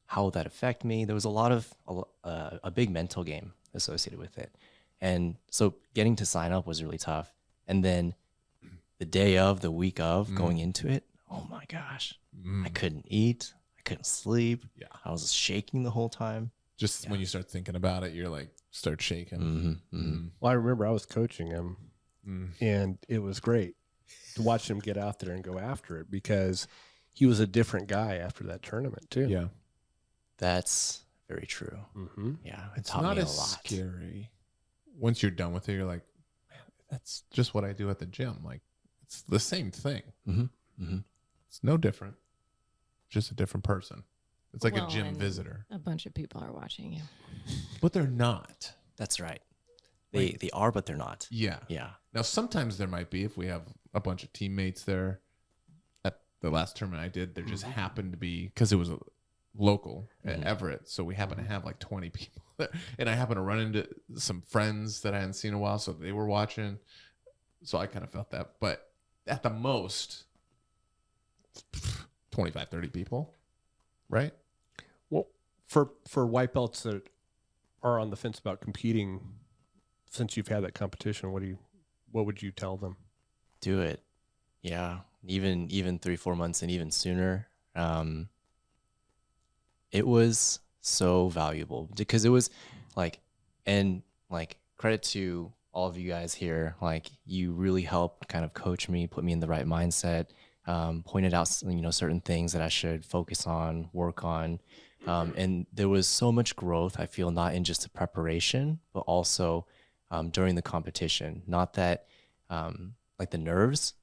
how will that affect me? There was a big mental game associated with it. And so getting to sign up was really tough. And then the week of going into it, oh my gosh, I couldn't eat. I couldn't sleep. Yeah. I was shaking the whole time. Just when you start thinking about it, you're like, start shaking. Well, I remember I was coaching him, and it was great to watch him get out there and go after it because he was a different guy after that tournament too. Yeah. That's very true. Yeah. It It's taught not me a as lot. scary. Once you're done with it, you're like, man, that's just what I do at the gym. Like, it's the same thing. It's no different. Just a different person. It's like a gym and visitor. A bunch of people are watching you. But they're not. That's right. They are, but they're not. Yeah. Yeah. Now, sometimes there might be if we have a bunch of teammates there. At the last tournament I did, there just happened to be, because it was a local at Everett, so we happened to have like 20 people there. And I happened to run into some friends that I hadn't seen in a while, so they were watching. So I kind of felt that. But at the most, 25, 30 people, right? Well, for white belts that are on the fence about competing, since you've had that competition, what would you tell them? Do it. Yeah. Even 3-4 months and even sooner. It was so valuable because it was like, and like, credit to all of you guys here. Like, you really helped kind of coach me, put me in the right mindset, pointed out, certain things that I should focus on, work on. And there was so much growth, I feel, not in just the preparation, but also during the competition. Not that like the nerves,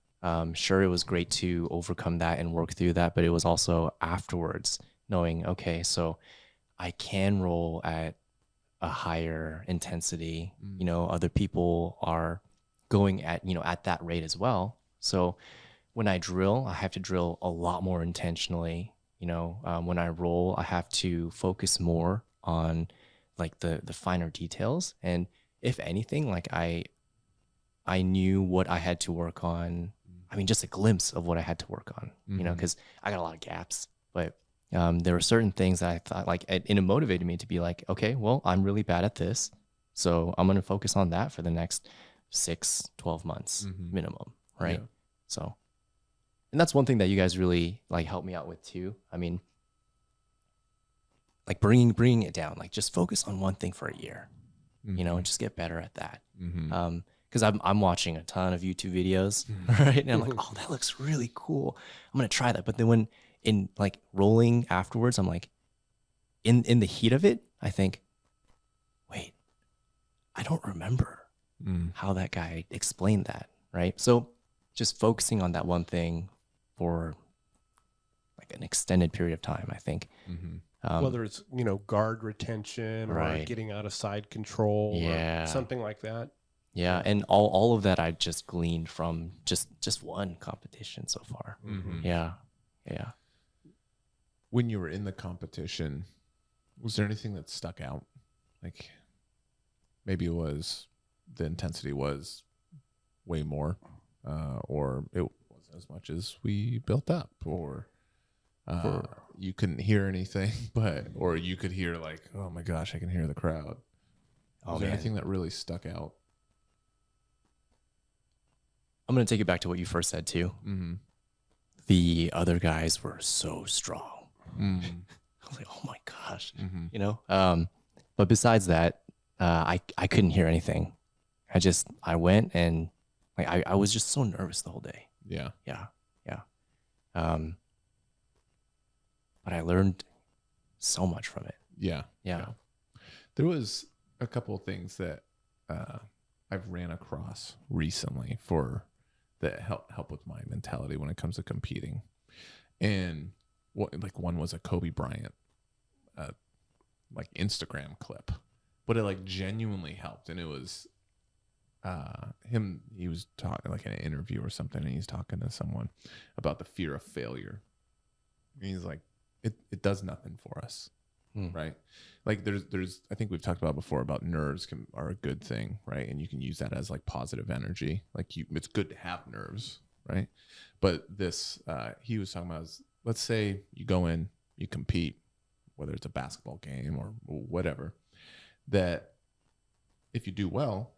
sure, it was great to overcome that and work through that, but it was also afterwards knowing, okay, so I can roll at a higher intensity. Other people are going at, at that rate as well. So when I drill, I have to drill a lot more intentionally. When I roll, I have to focus more on like the finer details. And if anything, like I knew what I had to work on. I mean, just a glimpse of what I had to work on, because I got a lot of gaps, but there were certain things that I thought like, and it motivated me to be like, okay, well, I'm really bad at this. So I'm going to focus on that for the next 6-12 months minimum. Right. Yeah. So, and that's one thing that you guys really like helped me out with too. I mean, like bringing it down, like just focus on one thing for a year, and just get better at that. Because I'm watching a ton of YouTube videos, right? And I'm like, oh, that looks really cool. I'm going to try that. But then when in like rolling afterwards, I'm like, in the heat of it, I think, wait, I don't remember how that guy explained that, right? So just focusing on that one thing for like an extended period of time, I think. Whether it's, guard retention or Right. getting out of side control Yeah. or something like that. Yeah, and all of that I just gleaned from just one competition so far. Yeah. When you were in the competition, was there anything that stuck out? Like maybe it was the intensity was way more, or it wasn't as much as we built up, or you couldn't hear anything, or you could hear like, oh my gosh, I can hear the crowd. Was there anything that really stuck out? I'm going to take it back to what you first said too. The other guys were so strong. I was like, oh my gosh, but besides that, I couldn't hear anything. I went and like, I was just so nervous the whole day. Yeah. But I learned so much from it. Yeah. Yeah. There was a couple of things that I've ran across recently for that help with my mentality when it comes to competing. And like one was a Kobe Bryant like Instagram clip, but it like genuinely helped. And it was he was talking like in an interview or something, and he's talking to someone about the fear of failure. And he's like, it does nothing for us. Right? Like there's I think we've talked about before about nerves are a good thing, right? And you can use that as like positive energy. Like it's good to have nerves, right? But this he was talking about is, let's say you go in, you compete, whether it's a basketball game or whatever, that if you do well,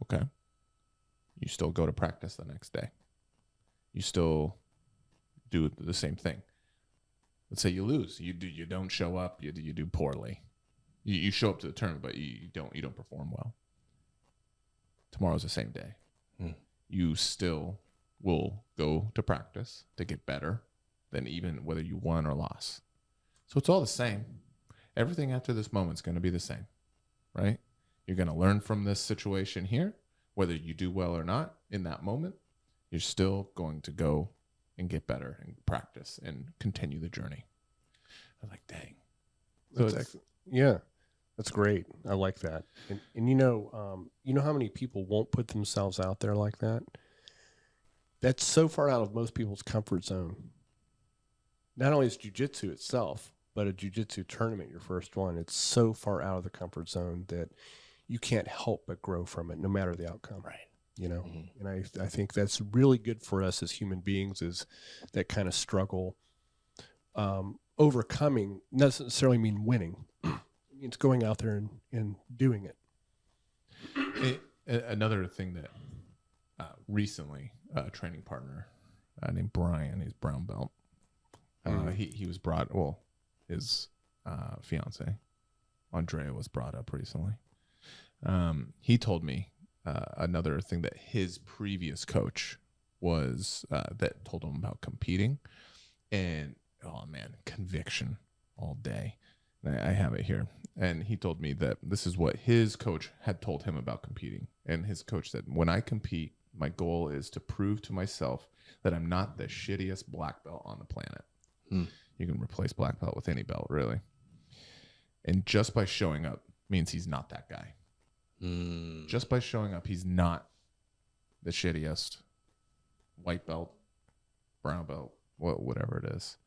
okay, you still go to practice the next day. You still do the same thing. Let's say you lose, you don't show up, you do poorly. You show up to the tournament, but you don't perform well. Tomorrow's the same day. You still will go to practice to get better than even whether you won or lost. So it's all the same. Everything after this moment is going to be the same, right? You're going to learn from this situation here, whether you do well or not in that moment. You're still going to go and get better and practice and continue the journey. I was like, dang. So that's great. I like that. And you know how many people won't put themselves out there like that? That's so far out of most people's comfort zone. Not only is jiu-jitsu itself, but a jiu-jitsu tournament, your first one, it's so far out of the comfort zone that you can't help but grow from it, no matter the outcome. Right. You know, and I think that's really good for us as human beings, is that kind of struggle. Overcoming doesn't necessarily mean winning. It means going out there and doing it. Another thing that recently a training partner named Brian, he's brown belt. He was brought, his fiance, Andrea, was brought up recently. He told me another thing that his previous coach was that told him about competing, and oh man, conviction all day. And I have it here, and he told me that this is what his coach had told him about competing. And his coach said, when I compete, my goal is to prove to myself that I'm not the shittiest black belt on the planet. You can replace black belt with any belt, really. And just by showing up means he's not that guy. Just by showing up, he's not the shittiest white belt, brown belt, whatever it is.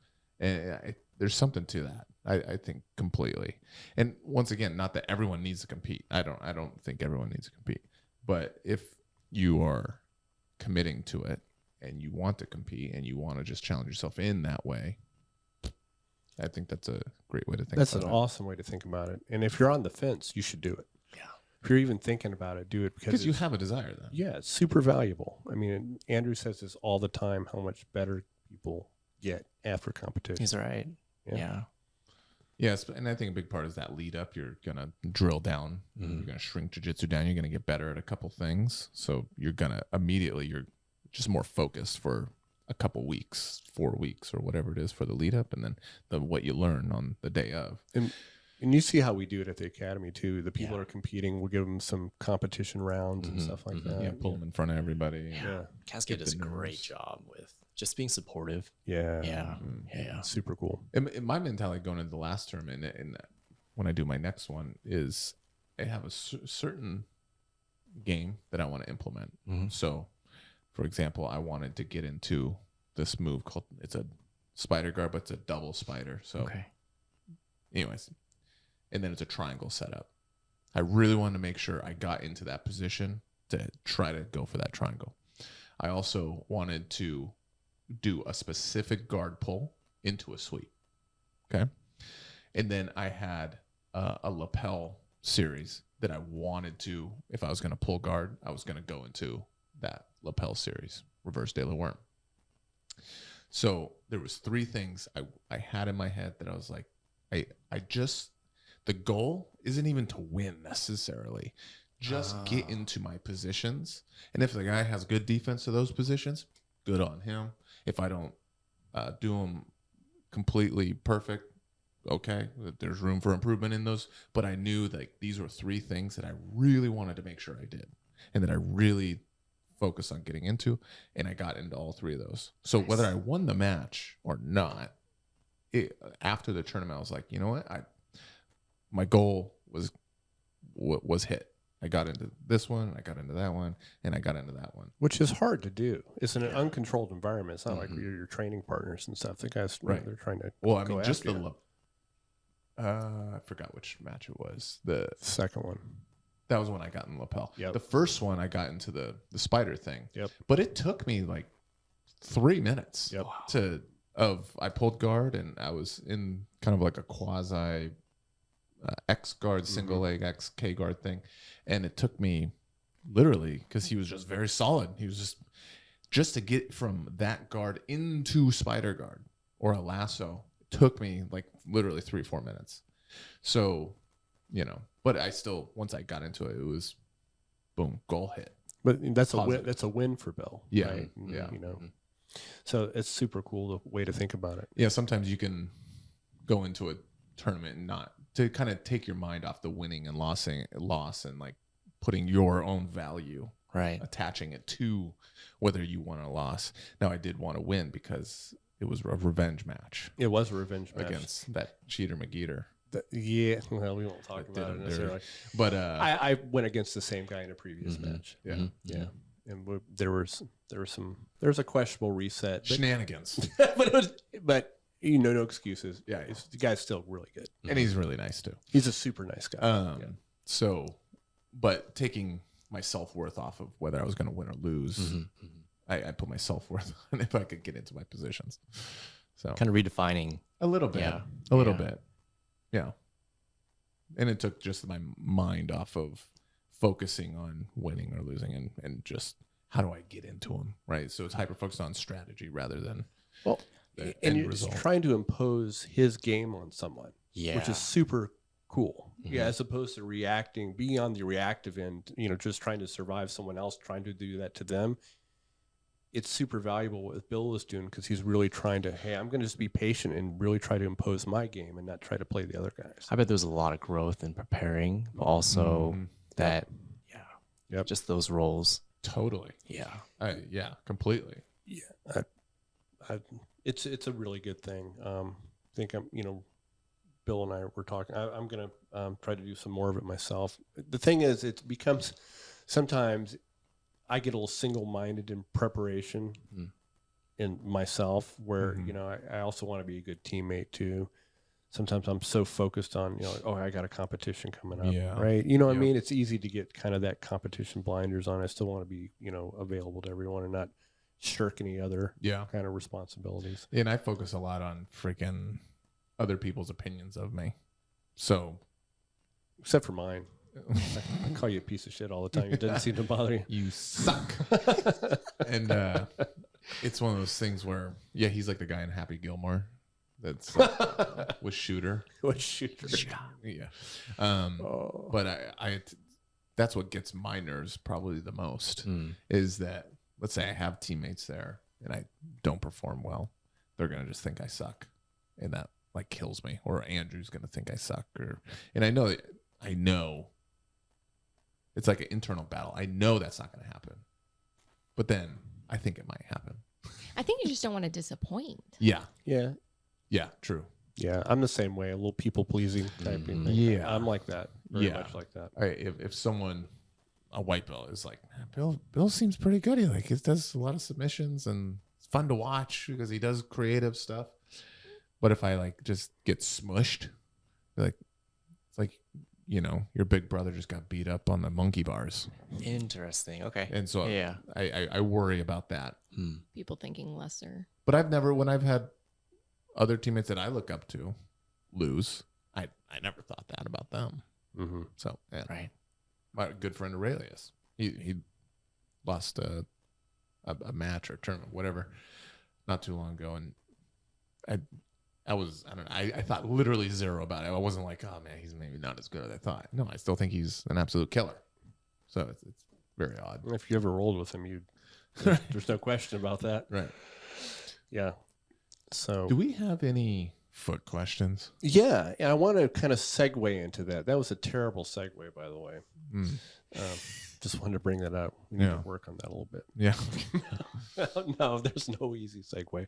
And there's something to that, I think, completely. And once again, not that everyone needs to compete. I don't think everyone needs to compete. But if you are committing to it and you want to compete and you want to just challenge yourself in that way, I think that's a great way to think about it. That's an awesome way to think about it. And if you're on the fence, you should do it. Yeah. If you're even thinking about it, do it because you have a desire then. Yeah, it's super valuable. I mean, Andrew says this all the time, how much better people get after competition. He's right. Yeah. Yes, and I think a big part is that lead up. You're going to drill down. You're going to shrink jiu-jitsu down. You're going to get better at a couple things. So you're going to immediately, you're just more focused for a couple weeks, 4 weeks or whatever it is for the lead up, and then what you learn on the day of. And you see how we do it at the academy too. The people that are competing, we'll give them some competition rounds and stuff like that. Yeah, pull them in front of everybody. Yeah. Cascade does a great job with just being supportive. Yeah. Super cool. And my mentality going into the last tournament, and when I do my next one, is I have a certain game that I want to implement. So, for example, I wanted to get into this move called, it's a spider guard, but it's a double spider. So, anyways, and then it's a triangle setup. I really wanted to make sure I got into that position to try to go for that triangle. I also wanted to do a specific guard pull into a sweep. Okay. And then I had a lapel series that I wanted to, if I was going to pull guard, I was going to go into that lapel series, reverse de la worm. So there was 3 things I had in my head that I was like, the goal isn't even to win necessarily. Just get into my positions. And if the guy has good defense to those positions, good on him. If I don't do them completely perfect, okay, there's room for improvement in those. But I knew that these were 3 things that I really wanted to make sure I did and that I really focus on getting into, and I got into all three of those. So whether I won the match or not, after the tournament, I was like, you know what? My goal was hit. I got into this one, I got into that one, and I got into that one. Which is hard to do. It's in an uncontrolled environment. It's not like your training partners and stuff. The guys, they're trying to. Well, I go mean, just after the. you. I forgot which match it was. The Second one. That was when I got in lapel. Yep. The first one I got into the spider thing. Yep. But it took me like 3 minutes Yep. I pulled guard, and I was in kind of like a quasi X guard, single leg X K guard thing. And it took me literally, because he was just very solid. He was just to get from that guard into spider guard or a lasso, it took me like literally 3-4 minutes. So, but I still, once I got into it, it was boom, goal hit. But that's Positive. that's a win for Bill. Yeah. Right? Yeah. So it's super cool the way to think about it. Yeah, sometimes you can go into a tournament and not to kind of take your mind off the winning and loss and like putting your own value, Right. attaching it to whether you won or lost. Now, I did want to win because it was a revenge match It was a revenge match. against that cheater McGeeter. Yeah, well, we won't talk That about did it him necessarily. dirty. But I went against the same guy in a previous match. yeah, Yeah, and there was a questionable reset, but shenanigans. but no excuses. Yeah. The guy's still really good. And he's really nice too. He's a super nice guy. So, but taking my self-worth off of whether I was going to win or lose, I put my self-worth on if I could get into my positions. So Kind of redefining. a little bit, Yeah. a little Yeah. bit. Yeah. And it took just my mind off of focusing on winning or losing and just how do I get into them, right? So it's hyper-focused on strategy rather than Well, the and end you're result. trying to impose his game on someone, Yeah. which is super cool. Yeah, as opposed to being on the reactive end, just trying to survive someone else, trying to do that to them. It's super valuable what Bill is doing because he's really trying to, hey, I'm going to just be patient and really try to impose my game and not try to play the other guys. I bet there was a lot of growth in preparing, but also that, Yep. just those roles. Totally. Yeah. Yeah, completely. It's a really good thing. I think Bill and I were talking. I'm going to try to do some more of it myself. The thing is, it becomes sometimes I get a little single-minded in preparation in myself where, I also want to be a good teammate too. Sometimes I'm so focused on, I got a competition coming up, Yeah. right? You know what I mean? It's easy to get kind of that competition blinders on. I still want to be, available to everyone and not shirk any other Yeah. kind of responsibilities. And I focus a lot on freaking other people's opinions of me. So Except for mine. I call you a piece of shit all the time. It doesn't seem to bother you. you suck. And it's one of those things where, he's like the guy in Happy Gilmore that's with Shooter. What shooter? Yeah. But I that's what gets my nerves probably the most is that, let's say I have teammates there and I don't perform well. They're going to just think I suck. And that like kills me. Or Andrew's going to think I suck. And I know it's like an internal battle. I know that's not going to happen. But then I think it might happen. I think you just don't want to disappoint. Yeah. Yeah. Yeah, true. Yeah. I'm the same way. A little people pleasing type thing. Yeah. I'm like that. Very Yeah. much like that. If someone, a white belt, is like, man, Bill seems pretty good. He does a lot of submissions and it's fun to watch because he does creative stuff. But if I like just get smushed, like it's like, your big brother just got beat up on the monkey bars. Interesting. Okay. And so Yeah. I worry about that. People thinking lesser. But when I've had other teammates that I look up to lose, I never thought that about them. Mm-hmm. So, yeah. Right. My good friend Aurelius, he lost a match or tournament, whatever, not too long ago. And I thought literally zero about it. I wasn't like, oh man, he's maybe not as good as I thought. No, I still think he's an absolute killer. So it's very odd. If you ever rolled with him, there's no question about that. Right. Yeah. So Do we have any foot questions? yeah, I want to kind of segue into that. That was a terrible segue, by the way. Just wanted to bring that up. We need to work on that a little bit. Yeah. No, there's no easy segue.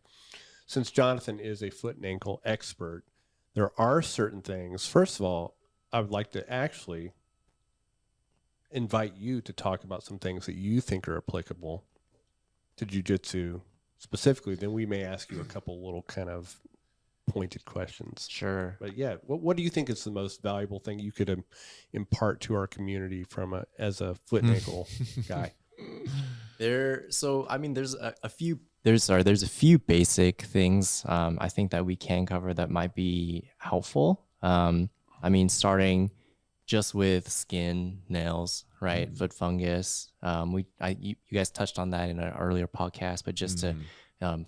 Since Jonathan is a foot and ankle expert, there are certain things. First of all, I would like to actually invite you to talk about some things that you think are applicable to jiu-jitsu specifically. Then we may ask you a couple little kind of pointed questions. Sure. But yeah, what do you think is the most valuable thing you could impart to our community as a foot and ankle guy? There's a few basic things I think that we can cover that might be helpful. Starting just with skin, nails, right? Foot fungus. You guys touched on that in an earlier podcast, but just to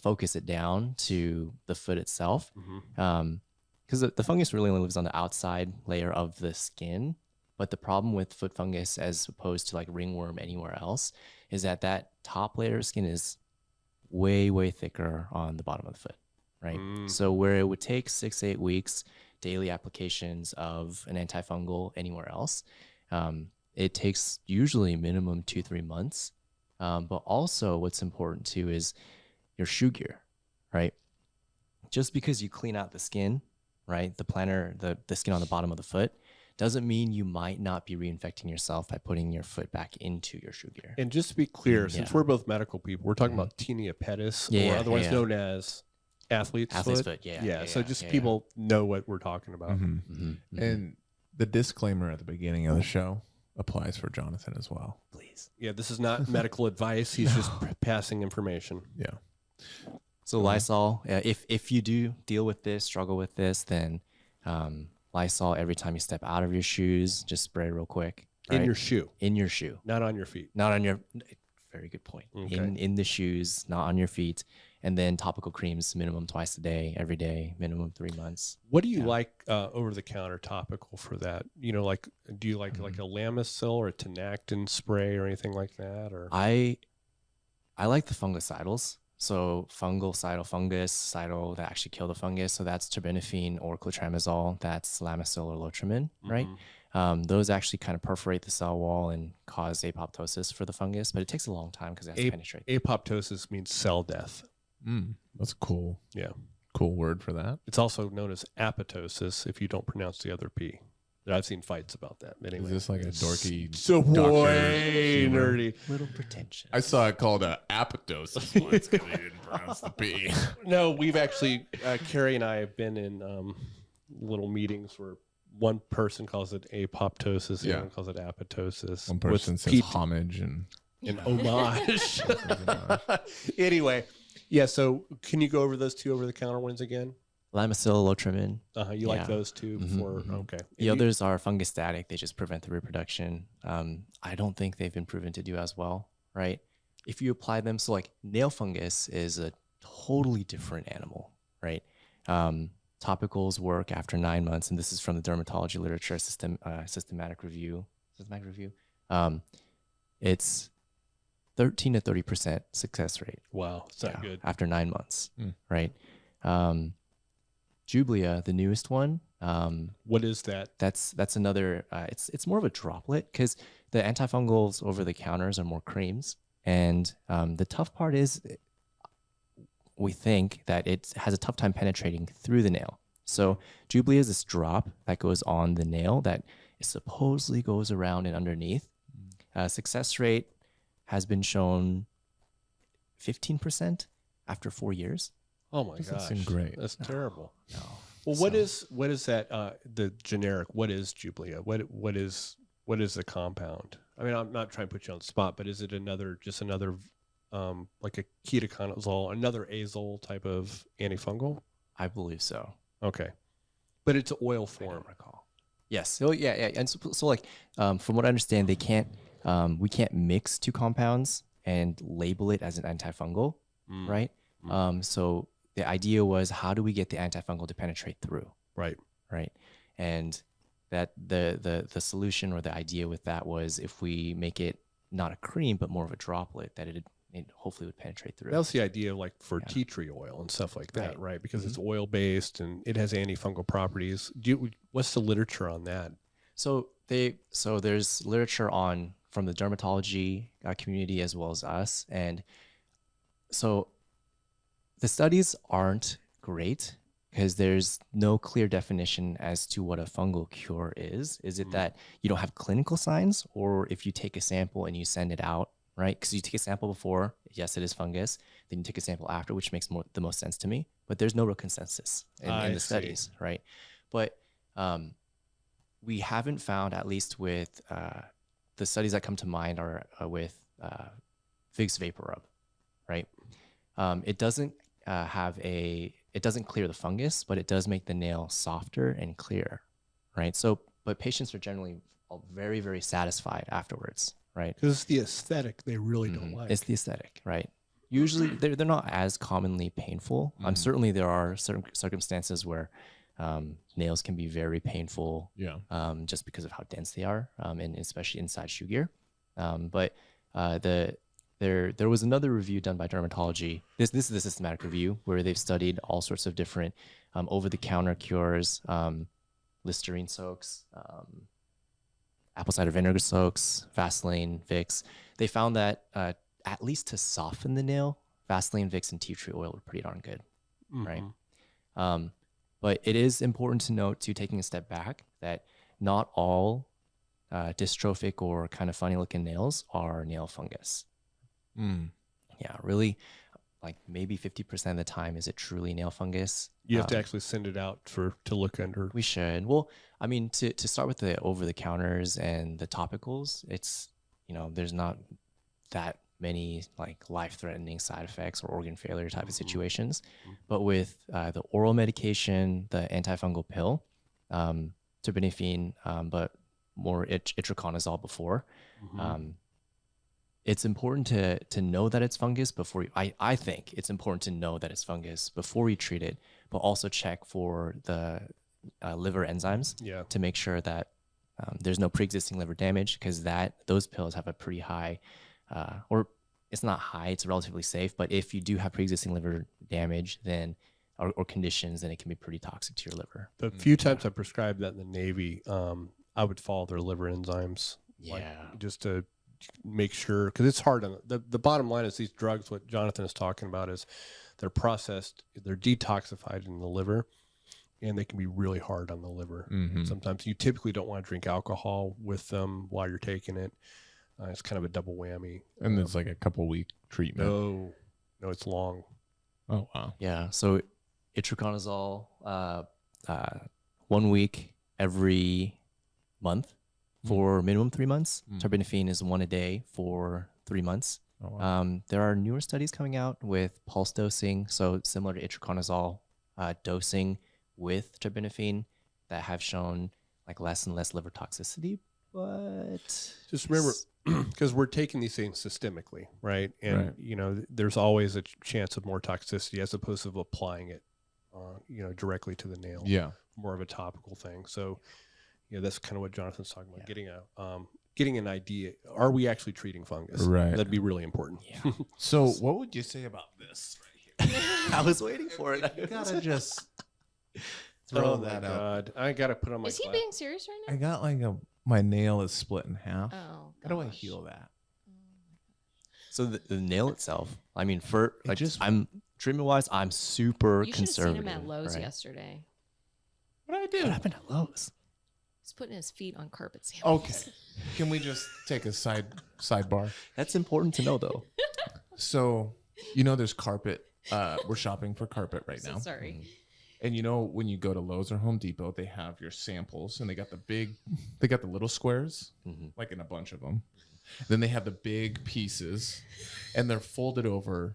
focus it down to the foot itself, because the fungus really only lives on the outside layer of the skin. But the problem with foot fungus, as opposed to like ringworm anywhere else, is that top layer of skin is way, way thicker on the bottom of the foot, right? So where it would take 6 to 8 weeks daily applications of an antifungal anywhere else, it takes usually minimum 2-3 months. But also what's important too is your shoe gear, right? Just because you clean out the skin, right? The plantar, the skin on the bottom of the foot, doesn't mean you might not be reinfecting yourself by putting your foot back into your shoe gear. And just to be clear, since we're both medical people, we're talking about tinea pedis, or otherwise known as athlete's foot. So people know what we're talking about. And the disclaimer at the beginning of the show applies for Jonathan as well. Please. Yeah, this is not medical advice. He's just passing information. Yeah. So Lysol, if you do deal with this, struggle with this, then Lysol every time you step out of your shoes, just spray real quick. Right? In your shoe. In your shoe. Not on your feet. Not on your, very good point. Okay. In the shoes, not on your feet. And then topical creams, minimum twice a day, every day, minimum 3 months. What do you like over the counter topical for that? You know, like, do you like a Lamisil or a Tinactin spray or anything like that? Or I like the fungicidals. So fungus that actually kill the fungus. So that's terbinafine or clotrimazole. That's Lamisil or Lotrimin, right? Those actually kind of perforate the cell wall and cause apoptosis for the fungus, but it takes a long time because it has to penetrate. Apoptosis means cell death. That's cool. Yeah. Cool word for that. It's also known as apoptosis if you don't pronounce the other P. I've seen fights about that. But anyway, is this like a dorky so way nerdy? Little pretension. I saw it called apoptosis once because they didn't pronounce the P. No, we've actually, Carrie and I have been in little meetings where one person calls it apoptosis, the other one calls it apoptosis. One person says homage and homage. Anyway, yeah, so can you go over those two over-the-counter ones again? Lamisil, Lotrimin. You like those two before? Okay. The others are fungostatic. They just prevent the reproduction. I don't think they've been proven to do as well, right? If you apply them, so like nail fungus is a totally different animal, right? Topicals work after 9 months, and this is from the dermatology literature systematic review. It's 13 to 30% success rate. Wow, it's not good. After 9 months, right? Jublia, the newest one. What is that? That's another. It's more of a droplet because the antifungals over the counters are more creams, and the tough part is we think that it has a tough time penetrating through the nail. So Jublia is this drop that goes on the nail that supposedly goes around and underneath. Success rate has been shown 15% after 4 years. Oh my gosh, that's great. That's terrible. No. Well, what is that? The generic. What is Jublia? What is the compound? I mean, I'm not trying to put you on the spot, but is it another like a ketoconazole, another azole type of antifungal? I believe so. Okay, but it's oil I form. don't recall. Yes. So yeah. And so like, from what I understand, we can't mix two compounds and label it as an antifungal, right? So the idea was, how do we get the antifungal to penetrate through? Right. And that the solution or the idea with that was, if we make it not a cream but more of a droplet, that it hopefully would penetrate through. That was the idea, like for tea tree oil and stuff like that, right? Because it's oil based and it has antifungal properties. What's the literature on that? So there's literature on from the dermatology community as well as us. And so the studies aren't great because there's no clear definition as to what a fungal cure is. Is it that you don't have clinical signs, or if you take a sample and you send it out, right? Because you take a sample before, yes, it is fungus. Then you take a sample after, which makes the most sense to me. But there's no real consensus in the studies, right? But we haven't found, at least with the studies that come to mind are with Vicks Vapor Rub, right? It doesn't it doesn't clear the fungus, but it does make the nail softer and clear, right? So, but patients are generally very, very satisfied afterwards, right? Because it's the aesthetic they really don't like. It's the aesthetic, right? Usually they're not as commonly painful. Certainly there are certain circumstances where nails can be very painful, just because of how dense they are, and especially inside shoe gear. But there was another review done by dermatology. This is a systematic review where they've studied all sorts of different over-the-counter cures, Listerine soaks, apple cider vinegar soaks, Vaseline, Vicks. They found that at least to soften the nail, Vaseline, Vicks, and tea tree oil were pretty darn good, right? But it is important to note, too, taking a step back, that not all dystrophic or kind of funny-looking nails are nail fungus. Yeah, really, like maybe 50% of the time is it truly nail fungus. You have to actually send it out to look under. We should. Well, I mean, to start with the over-the-counters and the topicals, it's, there's not that many like life-threatening side effects or organ failure type of situations. But with the oral medication, the antifungal pill, terbinafine, but more itraconazole before, it's important to know that it's fungus before I think it's important to know that it's fungus before you treat it, but also check for the liver enzymes to make sure that there's no pre-existing liver damage, because those pills have a pretty high, or it's not high, it's relatively safe, but if you do have pre-existing liver damage, then or conditions, then it can be pretty toxic to your liver. The few times I prescribed that in the Navy, I would follow their liver enzymes, just to make sure, because it's hard. The bottom line is these drugs, what Jonathan is talking about, is they're processed, they're detoxified in the liver, and they can be really hard on the liver. Sometimes you typically don't want to drink alcohol with them while you're taking it. It's kind of a double whammy. And it's like a couple-week treatment. No, it's long. Oh, wow. Yeah, so itraconazole, 1 week every month for minimum 3 months. Terbinafine is 1 a day for 3 months. Oh, wow. There are newer studies coming out with pulse dosing, so similar to itraconazole dosing with terbinafine, that have shown like less and less liver toxicity. But just remember, because we're taking these things systemically, right? And there's always a chance of more toxicity as opposed to applying it, directly to the nail. Yeah, more of a topical thing. So, that's kind of what Jonathan's talking about. Getting an idea: are we actually treating fungus? Right. That'd be really important. Yeah. So, what would you say about this right here? I was waiting for it. You gotta just throw that out. God, I gotta put on my. Is he being serious right now? I got like my nail is split in half. Oh, how do I heal that? So the nail itself, I mean, for like, I'm treatment wise, I'm super you conservative. You should have seen him at Lowe's yesterday. What did I do? What happened at Lowe's? He's putting his feet on carpet samples. Okay, can we just take a sidebar? That's important to know, though. So there's carpet. We're shopping for carpet right now. Sorry. And when you go to Lowe's or Home Depot, they have your samples, and they got the little squares, like in a bunch of them. Then they have the big pieces, and they're folded over,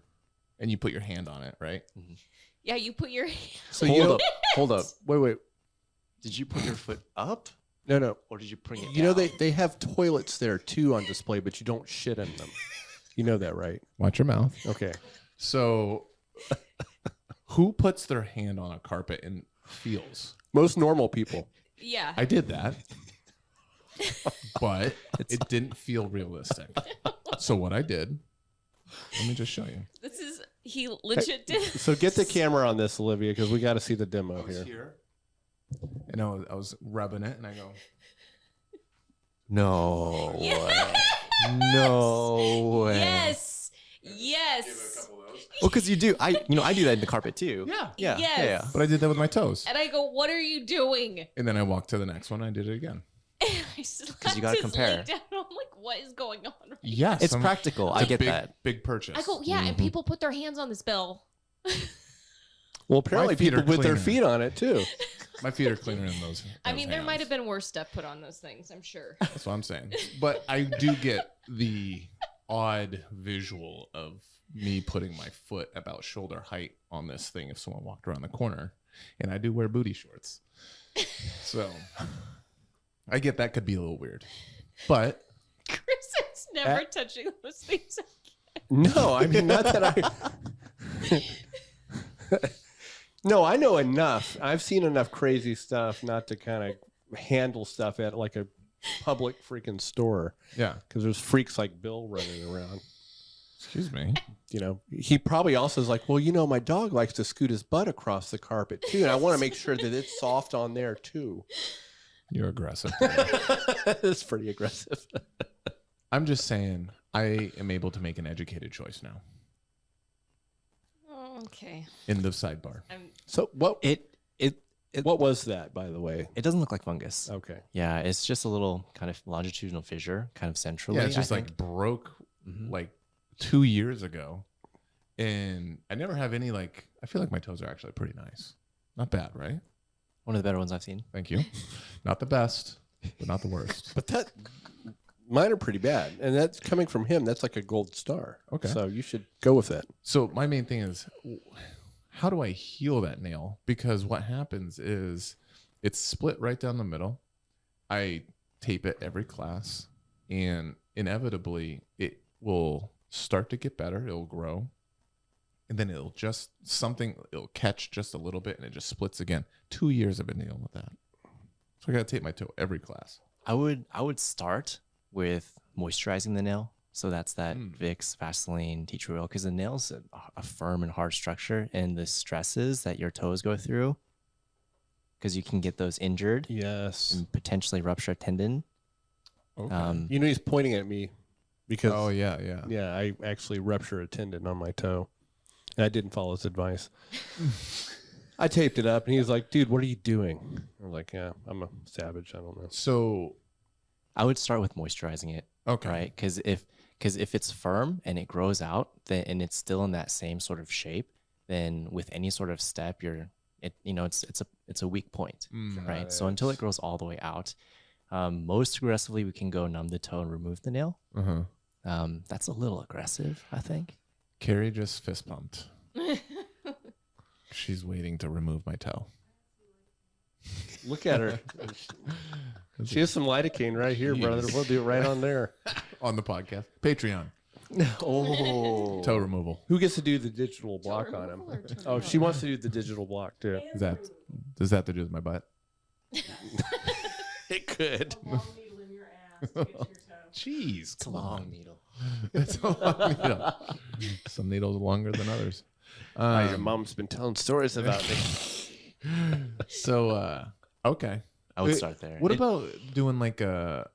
and you put your hand on it, right? Yeah, you put your. So hold up. Wait. Did you put your foot up? No. Or did you bring it down? They have toilets there too on display, but you don't shit in them. You know that, right? Watch your mouth. Okay. So, who puts their hand on a carpet and feels? Most normal people. Yeah. I did that, but it didn't feel realistic. So what I did, let me just show you. He legit did. So get the camera on this, Olivia, because we got to see the demo here. And I was rubbing it, and I go, no way. No way. Yes. Yes. Well, because you do. I do that in the carpet too. Yeah. Yeah. Yes. Yeah. But I did that with my toes. And I go, what are you doing? And then I walked to the next one. I did it again. Because you gotta compare. Down. I'm like, what is going on? Right Yes. It's practical. I get big, that. Big purchase. I go, yeah, and people put their hands on this bill. Well, apparently feet people are put their cleaner. feet on it too. My feet are cleaner than those. I mean, there hands. might have been worse stuff put on those things, I'm sure. That's what I'm saying. But I do get the odd visual of me putting my foot about shoulder height on this thing if someone walked around the corner. And I do wear booty shorts. So I get that could be a little weird. But Chris is never touching those things. No, I mean not that I. No, I know enough. I've seen enough crazy stuff not to kind of handle stuff at like a public freaking store yeah. because there's freaks like Bill running around. Excuse me. You know, he probably also is like, well, you know, my dog likes to scoot his butt across the carpet too, and I want to make sure that it's soft on there too. You're aggressive. It's pretty aggressive. I'm just saying I am able to make an educated choice now Oh, okay. in the sidebar. So what? It What was that, by the way? it doesn't look like fungus. Okay. Yeah, it's just a little kind of longitudinal fissure, kind of centrally. Yeah, it's just I like think. broke Mhm. like 2 years ago. And I never have any like, I feel like my toes are actually pretty nice. Not bad, right? One of the better ones I've seen. Thank you. Not the best, but not the worst. But mine are pretty bad, and that's coming from him. That's like a gold star. Okay. So you should go with that. So my main thing is, how do I heal that nail? Because what happens is it's split right down the middle. I tape it every class, and inevitably it will start to get better. It'll grow, and then it'll catch just a little bit, and it just splits again. 2 years I've been dealing with that. So I got to tape my toe every class. I would start with moisturizing the nail. So that's that Vicks, Vaseline, tea tree oil, because the nail's a firm and hard structure, and the stresses that your toes go through, because you can get those injured Yes. and potentially rupture a tendon. Okay. You know, he's pointing at me because Oh yeah. yeah, I actually ruptured a tendon on my toe, and I didn't follow his advice. I taped it up, and he was like, "Dude, what are you doing?" I was like, "Yeah, I'm a savage. I don't know." So I would start with moisturizing it, okay. right? Because if it's firm and it grows out, then and it's still in that same sort of shape, then with any sort of step, it's a weak point, right? So until it grows all the way out, most aggressively we can go numb the toe and remove the nail. That's a little aggressive, I think. Carrie just fist pumped. She's waiting to remove my toe. Look at her. She has some lidocaine right here, brother. We'll do it right on there. On the podcast. Patreon. Oh, Toe removal. Who gets to do the digital block on him? Oh, she wants to do the digital block too. Does that have to do with my butt? It could. A long needle in your ass to get to your toe. Jeez, it's a long needle. It's a long needle. Some needles longer than others. Your mom's been telling stories about me. So okay. I would start there. What about doing like a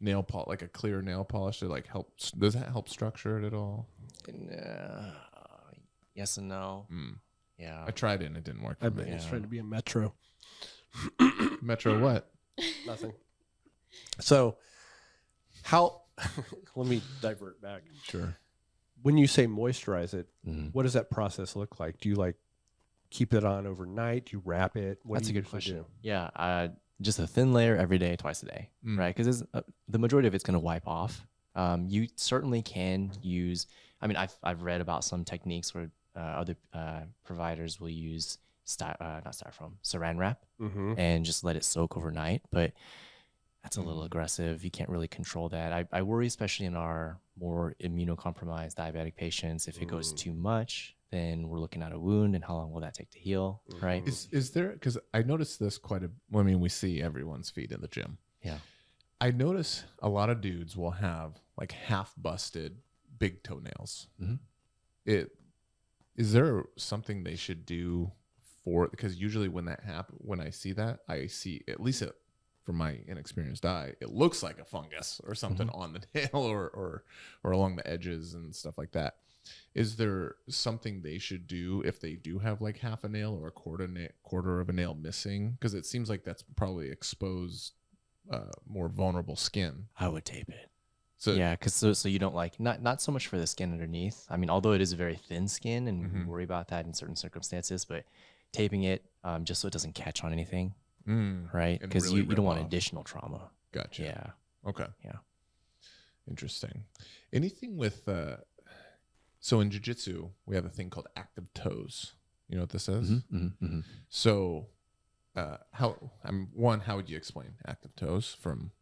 nail polish, like a clear nail polish to like help? Does that help structure it at all? Yes and no. Yeah. I tried it and it didn't work. I For bet me. he's trying to be a metro. Metro what? Nothing. So, how? Let me divert back. Sure. When you say moisturize it, Mhm. what does that process look like? Do you like keep it on overnight? Do you wrap it? What That's do a you good usually question. do? Yeah, just a thin layer every day, twice a day, right? Because the majority of it's going to wipe off. You certainly can use. I mean, I've read about some techniques where other providers will use not styrofoam, saran wrap, Mm-hmm. and just let it soak overnight. But that's a little aggressive. You can't really control that. I worry, especially in our more immunocompromised diabetic patients, if it goes too much, then we're looking at a wound, and how long will that take to heal, right? Is there? Because I noticed this quite a. I mean, we see everyone's feet in the gym. Yeah. I notice a lot of dudes will have like half busted big toenails. Mhm. Is there something they should do for? Because usually when that happens, when I see that, I see at least from my inexperienced eye, it looks like a fungus or something on the nail or along the edges and stuff like that. Is there something they should do if they do have like half a nail or a quarter of a nail missing? Because it seems like that's probably exposed more vulnerable skin. I would tape it. So Yeah, because so you don't like not so much for the skin underneath. I mean, although it is a very thin skin, and we worry about that in certain circumstances, but taping it just so it doesn't catch on anything, right? And Because really you don't want rip off. additional trauma. Gotcha. Yeah, Okay. yeah. Interesting. Anything with so in jiu-jitsu, we have a thing called active toes. You know what this is? So how would you explain active toes from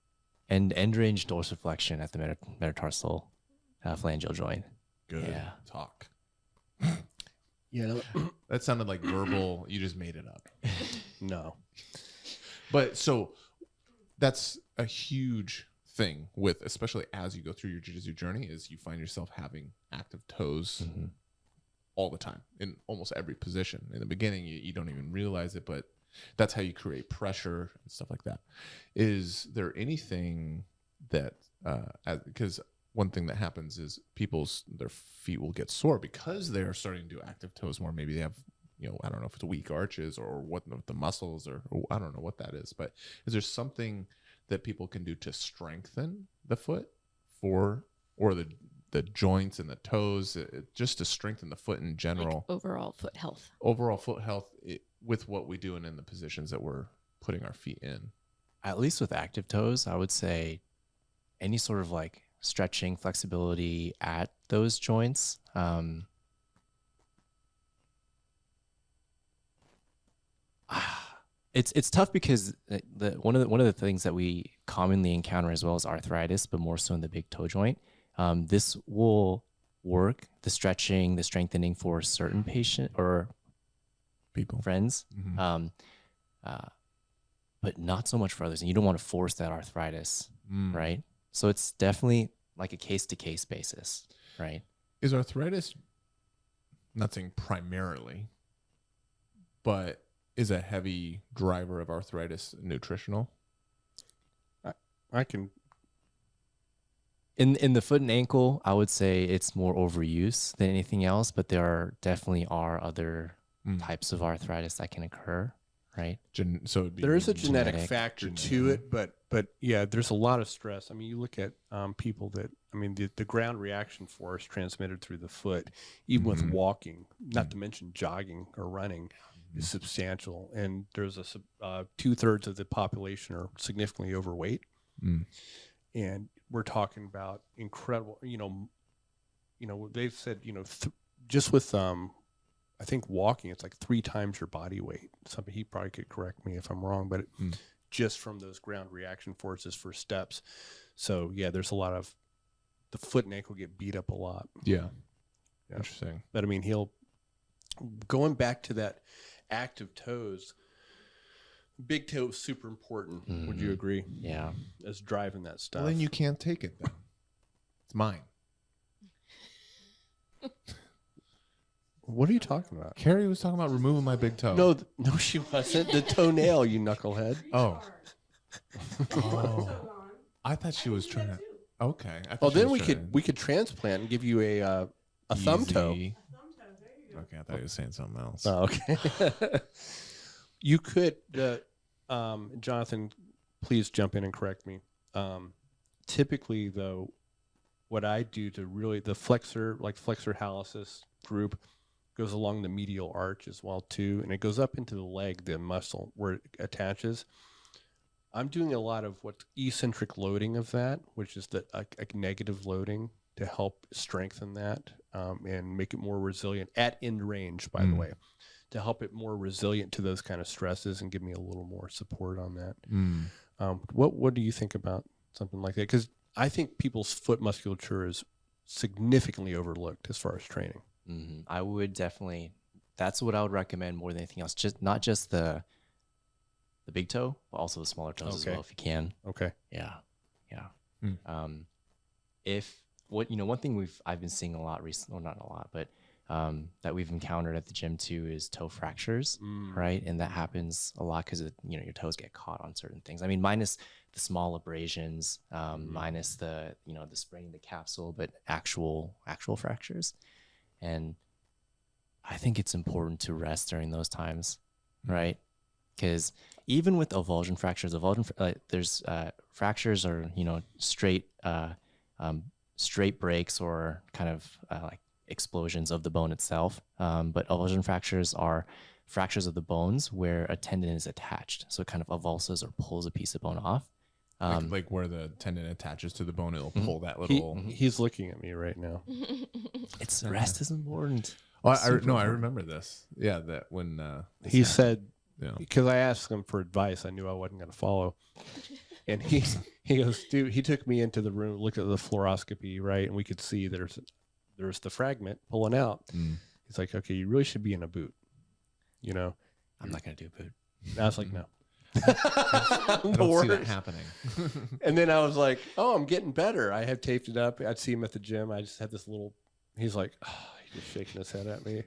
And end range dorsiflexion at the metatarsal phalangeal joint. good Yeah. talk? Yeah. That sounded like verbal. You just made it up. No. But so that's a huge thing with, especially as you go through your jiu-jitsu journey, is you find yourself having active toes all the time in almost every position. In the beginning, you don't even realize it, but that's how you create pressure and stuff like that. Is there anything that, because one thing that happens is their feet will get sore because they're starting to do active toes more. Maybe they have, I don't know if it's weak arches or what the muscles or I don't know what that is, but is there something that people can do to strengthen the foot or the joints and the toes, just to strengthen the foot in general? Like overall foot health. Overall foot health with what we do and in the positions that we're putting our feet in. At least with active toes, I would say any sort of like stretching, flexibility at those joints. It's tough because one of the things that we commonly encounter as well as arthritis, but more so in the big toe joint. This will work, the stretching, the strengthening for certain patient or People. friends, but not so much for others. And you don't want to force that arthritis, right? So it's definitely like a case-to-case basis, right? Is arthritis, not saying primarily, but is a heavy driver of arthritis nutritional? I can. In the foot and ankle, I would say it's more overuse than anything else, but there definitely are other types of arthritis that can occur, right? So it'd be There is a genetic genetic, factor to it, but yeah, there's a lot of stress. I mean, you look at people that, I mean, the ground reaction force transmitted through the foot, even with walking, not to mention jogging or running, is substantial. And there's 2/3 of the population are significantly overweight, and we're talking about incredible. They've said just with I think walking, it's like 3 times your body weight. Something he probably could correct me if I'm wrong, but just from those ground reaction forces for steps. So yeah, there's a lot of the foot and ankle get beat up a lot. Yeah. Interesting. But I mean, going back to that active toes, big toe is super important. Would you agree? Yeah. As driving that stuff. Well, then you can't take it then. It's mine. What are you talking about? Carrie was talking about removing my big toe. No, she wasn't. The toenail, you knucklehead. Oh. Oh. I thought she was trying to. Okay. I thought Oh, she then was we trying could transplant and give you a thumb toe. Easy. Okay, I thought he was saying something else. Oh, okay. You could, Jonathan, please jump in and correct me. Typically, though, what I do to really the flexor hallucis group goes along the medial arch as well too, and it goes up into the leg, the muscle where it attaches. I'm doing a lot of what's eccentric loading of that, which is a negative loading to help strengthen that and make it more resilient at end range, by the way, to help it more resilient to those kind of stresses and give me a little more support on that. What do you think about something like that? Because I think people's foot musculature is significantly overlooked as far as training. I would definitely. That's what I would recommend more than anything else. Not just the big toe, but also the smaller toes as well, if you can. Okay. Yeah. One thing I've been seeing a lot recently, well, not a lot, but that we've encountered at the gym too is toe fractures, right? And that happens a lot because your toes get caught on certain things. I mean, minus the small abrasions, minus the the spraining the capsule, but actual fractures. And I think it's important to rest during those times, right? Because even with avulsion fractures, there's fractures are straight breaks or kind of like explosions of the bone itself. But avulsion fractures are fractures of the bones where a tendon is attached. So it kind of avulses or pulls a piece of bone off. Like where the tendon attaches to the bone, it'll pull that little. He's looking at me right now. It's rest is important. Oh, I remember this. Yeah, that when He said, yeah. because I asked him for advice, I knew I wasn't going to follow. And he goes, dude, he took me into the room, looked at the fluoroscopy, right? And we could see there's the fragment pulling out. He's like, okay, you really should be in a boot. I'm not going to do a boot. And I was like, no. I don't see that happening. And then I was like, oh, I'm getting better. I have taped it up. I'd see him at the gym. I just had this little, he's like, oh, he's just shaking his head at me.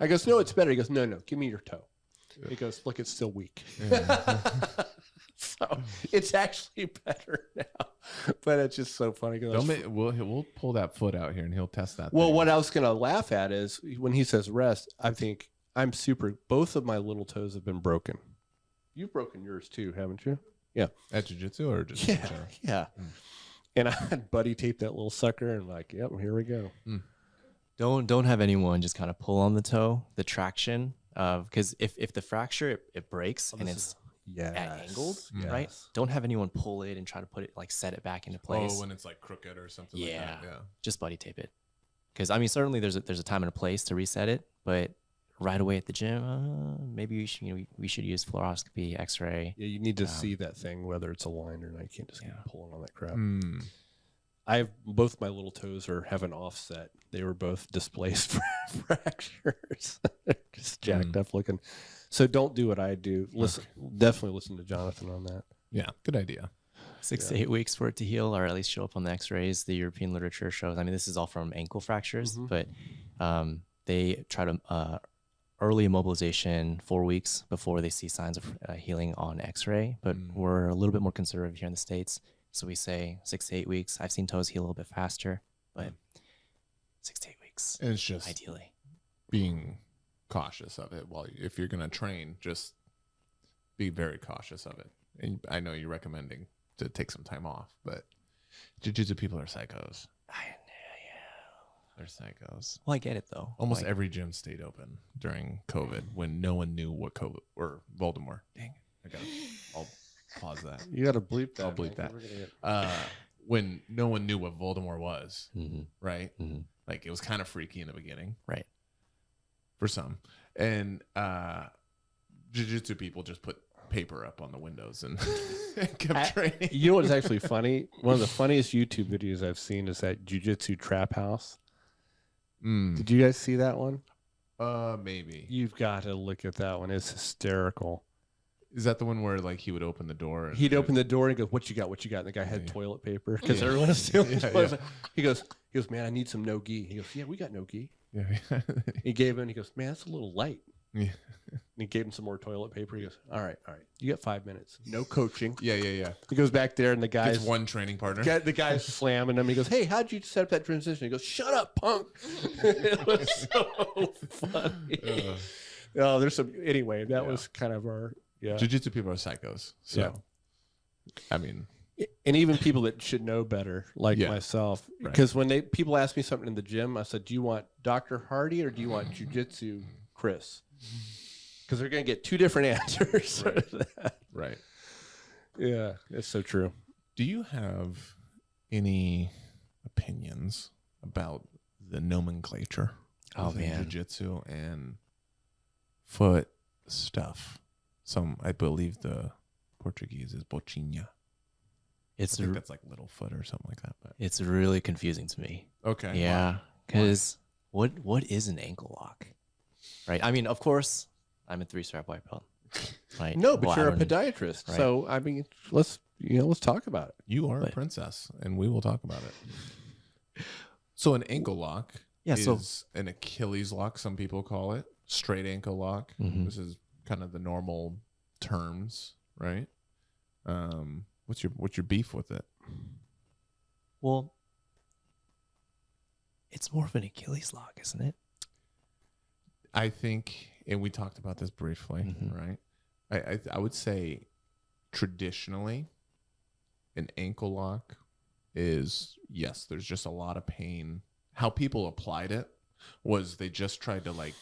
I goes, no, it's better. He goes, no, give me your toe. He goes, look, it's still weak. Yeah. So it's actually better now. But it's just so funny. We'll pull that foot out here and he'll test that. Well, thing. what I was going to laugh at is when he says rest, I think both of my little toes have been broken. You've broken yours too, haven't you? Yeah. At jiu-jitsu or just in general? Yeah. And I had buddy tape that little sucker and like, yep, here we go. Don't have anyone just kind of pull on the toe, the traction, because if the fracture it breaks and it's angled, right? Don't have anyone pull it and try to put it set it back into place. Oh, when it's like crooked or something like that. Yeah. Just buddy tape it. Because I mean, certainly there's a time and a place to reset it, but right away at the gym, maybe we should use fluoroscopy, X-ray. Yeah, you need to see that thing whether it's aligned or not. You can't just keep pulling on that crap. Both my little toes have an offset. They were both displaced fractures. Just jacked up looking. So don't do what I do. Definitely listen to Jonathan on that. Yeah, good idea. 6 to 8 weeks for it to heal, or at least show up on the X-rays. The European literature shows. I mean, this is all from ankle fractures, but they try to early immobilization 4 weeks before they see signs of healing on X-ray. But we're a little bit more conservative here in the States, so we say 6 to 8 weeks. I've seen toes heal a little bit faster, but 6 to 8 weeks. And it's just ideally being cautious of it. If you're going to train, just be very cautious of it. And I know you're recommending to take some time off, but jiu-jitsu people are psychos. They're psychos. Well, I get it though. Almost every gym stayed open during COVID when no one knew what COVID or Voldemort. Dang it! I'll pause that. You got to bleep that. I'll bleep that. When no one knew what Voldemort was, right? Like it was kind of freaky in the beginning, right? For some, and jiu-jitsu people just put paper up on the windows and kept training. You know what's actually funny? One of the funniest YouTube videos I've seen is that jiu-jitsu trap house. Did you guys see that one? Maybe. You've got to look at that one. It's hysterical. Is that the one where like he would open the door? He'd open the door and go, "What you got? What you got?" And the guy had toilet paper because everyone is stealing toilet paper. He goes, "Man, I need some no gi." He goes, "Yeah, we got no gi." Yeah. He gave him. He goes, "Man, that's a little light." Yeah. And he gave him some more toilet paper. He goes, all right. You got 5 minutes. No coaching. Yeah. He goes back there and the guy's gets one training partner. The guy's slamming him. He goes, hey, how'd you set up that transition? He goes, shut up, punk. It was so funny. Oh, there's some. Anyway, that was kind of our. Yeah. Jiu-jitsu people are psychos. So, I mean. And even people that should know better, like myself. Because when people ask me something in the gym, I said, do you want Dr. Hardy or do you want Jiu-Jitsu Chris? Because they're going to get two different answers. Right. Yeah, it's so true. Do you have any opinions about the nomenclature of jiu-jitsu and foot stuff? I believe the Portuguese is botinha. I think that's like little foot or something like that. But it's really confusing to me. Okay. Yeah, because what is an ankle lock? Right. I mean, of course, I'm a 3-star white belt. Right. No, but you're a podiatrist, right? So I mean, let's talk about it. You are a princess, and we will talk about it. So an ankle lock Yeah, so is an Achilles lock. Some people call it straight ankle lock. Mhm. This is kind of the normal terms, right? What's your beef with it? well, it's more of an Achilles lock, isn't it? I think, and we talked about this briefly, Mhm. right? I would say traditionally, an ankle lock is, yes, there's just a lot of pain. How people applied it was they just tried to like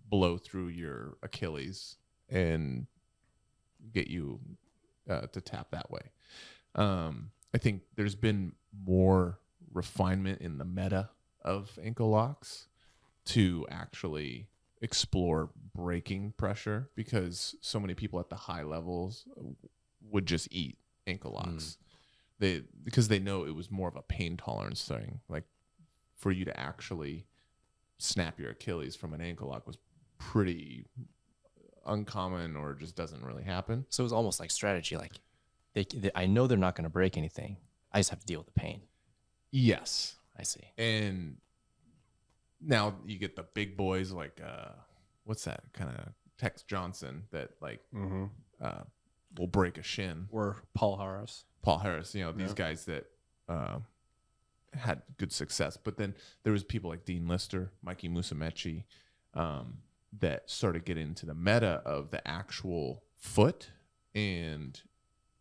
blow through your Achilles and get you to tap that way. I think there's been more refinement in the meta of ankle locks to actually explore breaking pressure, because so many people at the high levels would just eat ankle locks. Because they know it was more of a pain tolerance thing. Like, for you to actually snap your Achilles from an ankle lock was pretty uncommon, or just doesn't really happen. So it's almost like strategy. Like, I know they're not going to break anything. I just have to deal with the pain. Yes. I see. And now you get the big boys like what's that kind of Tex Johnson that like will break a shin. Or Paul Harris. Paul Harris, these guys that had good success. But then there was people like Dean Lister, Mikey Musumeci, that started getting into the meta of the actual foot and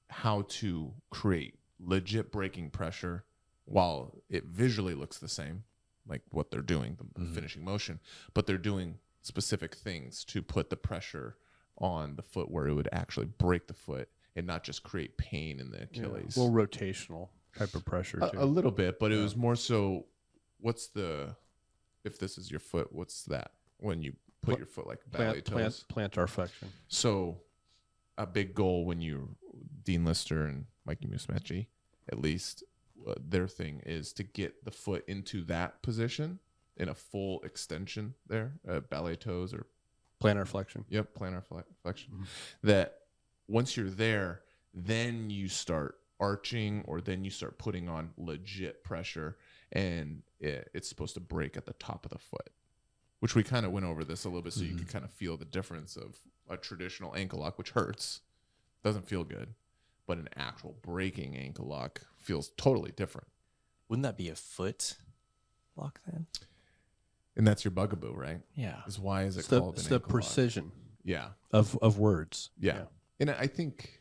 how to create legit breaking pressure while it visually looks the same, like what they're doing, the finishing motion, but they're doing specific things to put the pressure on the foot where it would actually break the foot and not just create pain in the Achilles. Yeah. A little rotational type of pressure too. A little bit, but it was more so, if this is your foot, what's that? When you put your foot like ballet toes. Plantar flexion. So a big goal when Dean Lister and Mikey Musumeci, at least, their thing is to get the foot into that position in a full extension there, ballet toes or Plantar flexion. Yep, plantar flexion. That once you're there, then you start arching, or then you start putting on legit pressure, and it's supposed to break at the top of the foot, which we kind of went over this a little bit so you could kind of feel the difference of a traditional ankle lock, which hurts, doesn't feel good, but an actual breaking ankle lock feels totally different. Wouldn't that be a foot lock then? And that's your bugaboo, right? Yeah. Is why is it It's called the an ankle lock? precision Yeah. of words. Yeah. And I think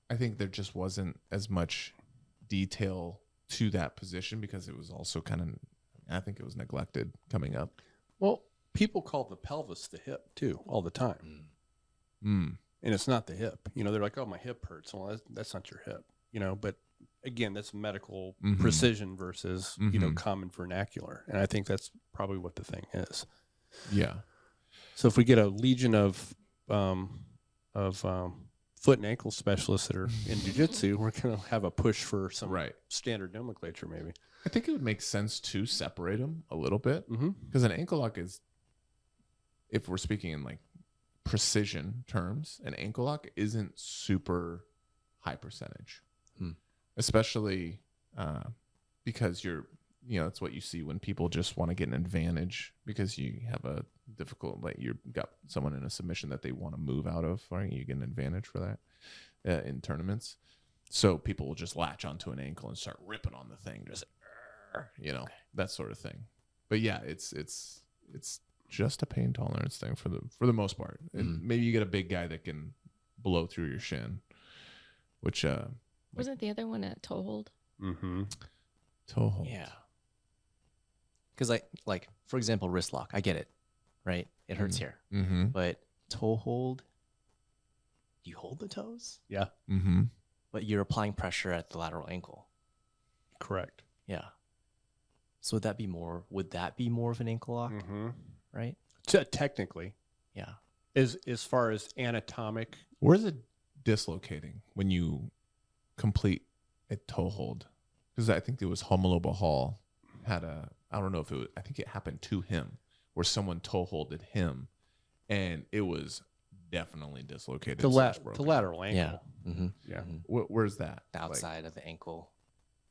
there just wasn't as much detail to that position because it was also I think it was neglected coming up. Well, people call the pelvis the hip too all the time. And it's not the hip. They're like, oh, my hip hurts. Well, that's not your hip. But again, that's medical precision versus, common vernacular. And I think that's probably what the thing is. Yeah. So if we get a legion of foot and ankle specialists that are in jiu-jitsu, we're going to have a push for some standard nomenclature maybe. I think it would make sense to separate them a little bit, Mm-hmm. because an ankle lock is, if we're speaking in like precision terms, an ankle lock isn't super high percentage, especially because it's what you see when people just want to get an advantage because you have a difficult, like you got someone in a submission that they want to move out of, right? You get an advantage for that in tournaments. So people will just latch onto an ankle and start ripping on the thing, just that sort of thing. But yeah, it's just a pain tolerance thing for the most part. And maybe you get a big guy that can blow through your shin, which Wasn't the other one a toe hold? Mm-hmm. toe hold. Yeah. Because like for example, wrist lock, I get it, right? It hurts here, Mm-hmm. but toe hold, you hold the toes, Yeah, Mm-hmm. but you're applying pressure at the lateral ankle. correct. Yeah. So would that be more of an ankle lock, Mm-hmm. right? Technically, Yeah. as far as anatomic, Where's it dislocating when you complete a toe hold? Because I think it was Homoloba Hall had I don't know if it was, I think it happened to him where someone toe holded him and it was definitely dislocated. the slash broken. lateral ankle. Yeah. Mm-hmm. Yeah. Where's that? The outside of the ankle.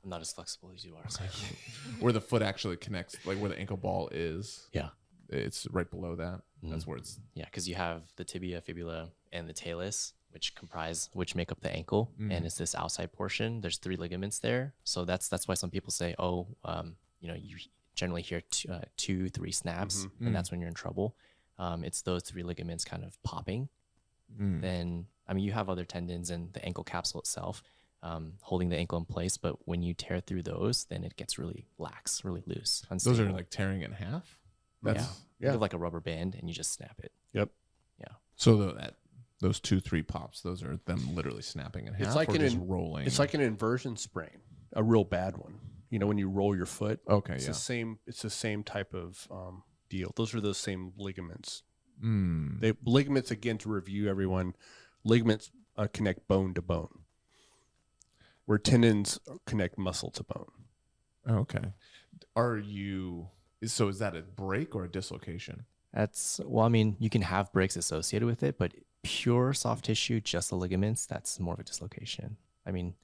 I'm not as flexible as you are. So. Where the foot actually connects, like where the ankle ball is. Yeah. It's right below that. That's where it's. Yeah, because you have the tibia, fibula, and the talus, which make up the ankle, and it's this outside portion. There's 3 ligaments there, so that's why some people say, you generally hear 2-3 snaps, and that's when you're in trouble. It's those 3 ligaments kind of popping. Then, I mean, you have other tendons and the ankle capsule itself holding the ankle in place, but when you tear through those, then it gets really lax, really loose. Those are like tearing in half. Think of like a rubber band, and you just snap it. Yep. Yeah. So those 2-3 pops, those are them literally snapping in half. It's like or just rolling. It's like an inversion sprain, a real bad one. You know, when you roll your foot. Okay. It's the same. It's the same type of deal. Those are the same ligaments. Ligaments, again, to review everyone, ligaments connect bone to bone, where tendons connect muscle to bone. Okay. So is that a break or a dislocation? I mean, you can have breaks associated with it, but pure soft tissue, just the ligaments, that's more of a dislocation. I mean,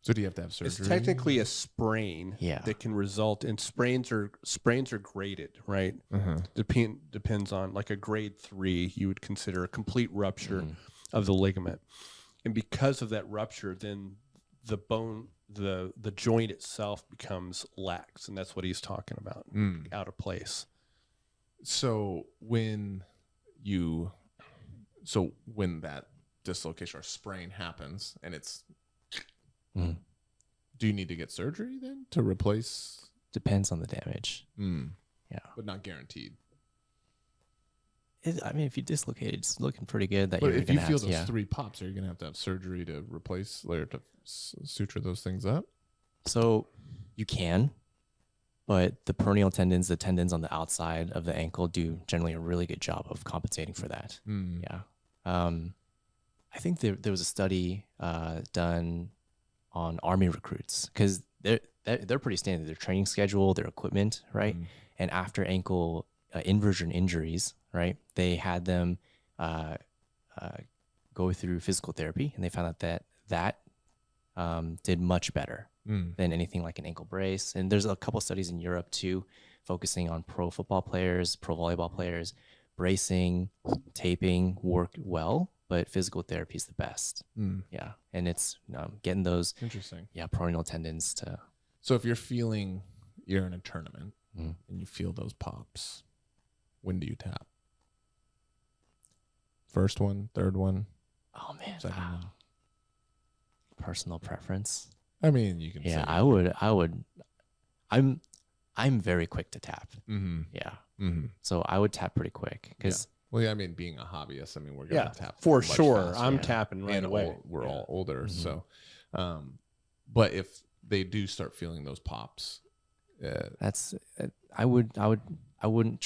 so do you have to have surgery? It's technically a sprain that can result in sprains are graded, right? Depends on, like a grade 3, you would consider a complete rupture of the ligament. And because of that rupture, then the bone, the joint itself becomes lax, and that's what he's talking about, out of place. So when that dislocation or sprain happens and it's, do you need to get surgery then to replace? Depends on the damage. Yeah. But not guaranteed. I mean, if you dislocate, it's looking pretty good. But if you feel those 3 pops, are you going to have surgery to replace, or to suture those things up? So you can, but the peroneal tendons, the tendons on the outside of the ankle, do generally a really good job of compensating for that. Yeah. I think there was a study done on Army recruits, because they're pretty standard. Their training schedule, their equipment, right? And after ankle inversion injuries, right, they had them go through physical therapy, and they found out that did much better than anything like an ankle brace. And there's a couple studies in Europe too, focusing on pro football players, pro volleyball players. Bracing, taping work well, but physical therapy is the best. Yeah, and it's getting those peroneal tendons to. So if you're in a tournament and you feel those pops, when do you tap? First one, third one? Oh man, second one? Personal preference. I mean, you can. Yeah, I would. I'm very quick to tap. Yeah. So I would tap pretty quick because. Well, yeah, I mean, being a hobbyist, I mean, we're going to tap for much sure. faster. I'm tapping right away. We're all older, so. But if they do start feeling those pops, that's I wouldn't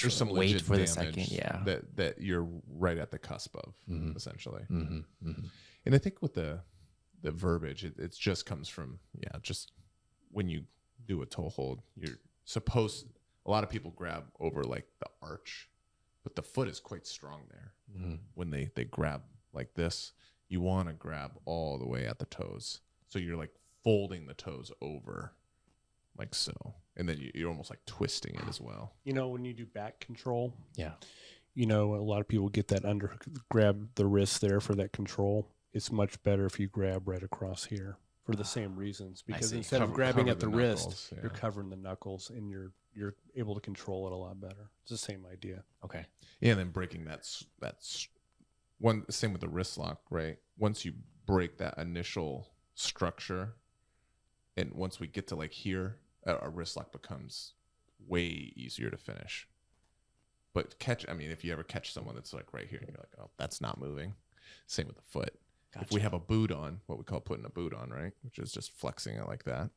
there's some wait for the damage second. Yeah, that you're right at the cusp of, essentially. And I think with the verbiage, it just comes from just when you do a toe hold, you're supposed. A lot of people grab over like the arch, but the foot is quite strong there. When they grab like this, you want to grab all the way at the toes. So you're like folding the toes over like so. And then you're almost like twisting it as well. You know, when you do back control, yeah. You know, a lot of people get that grab the wrist there for that control. It's much better if you grab right across here for the same reasons. Because instead of grabbing at the wrist, you're covering the knuckles, and you're able to control it a lot better. It's the same idea. Okay. Yeah, and then breaking that's one. Same with the wrist lock, right? Once you break that initial structure, and once we get to like here, a wrist lock becomes way easier to finish. But if you ever catch someone that's like right here, and you're like, oh, that's not moving. Same with the foot. Gotcha. If we have a boot on, what we call putting a boot on, right? Which is just flexing it like that.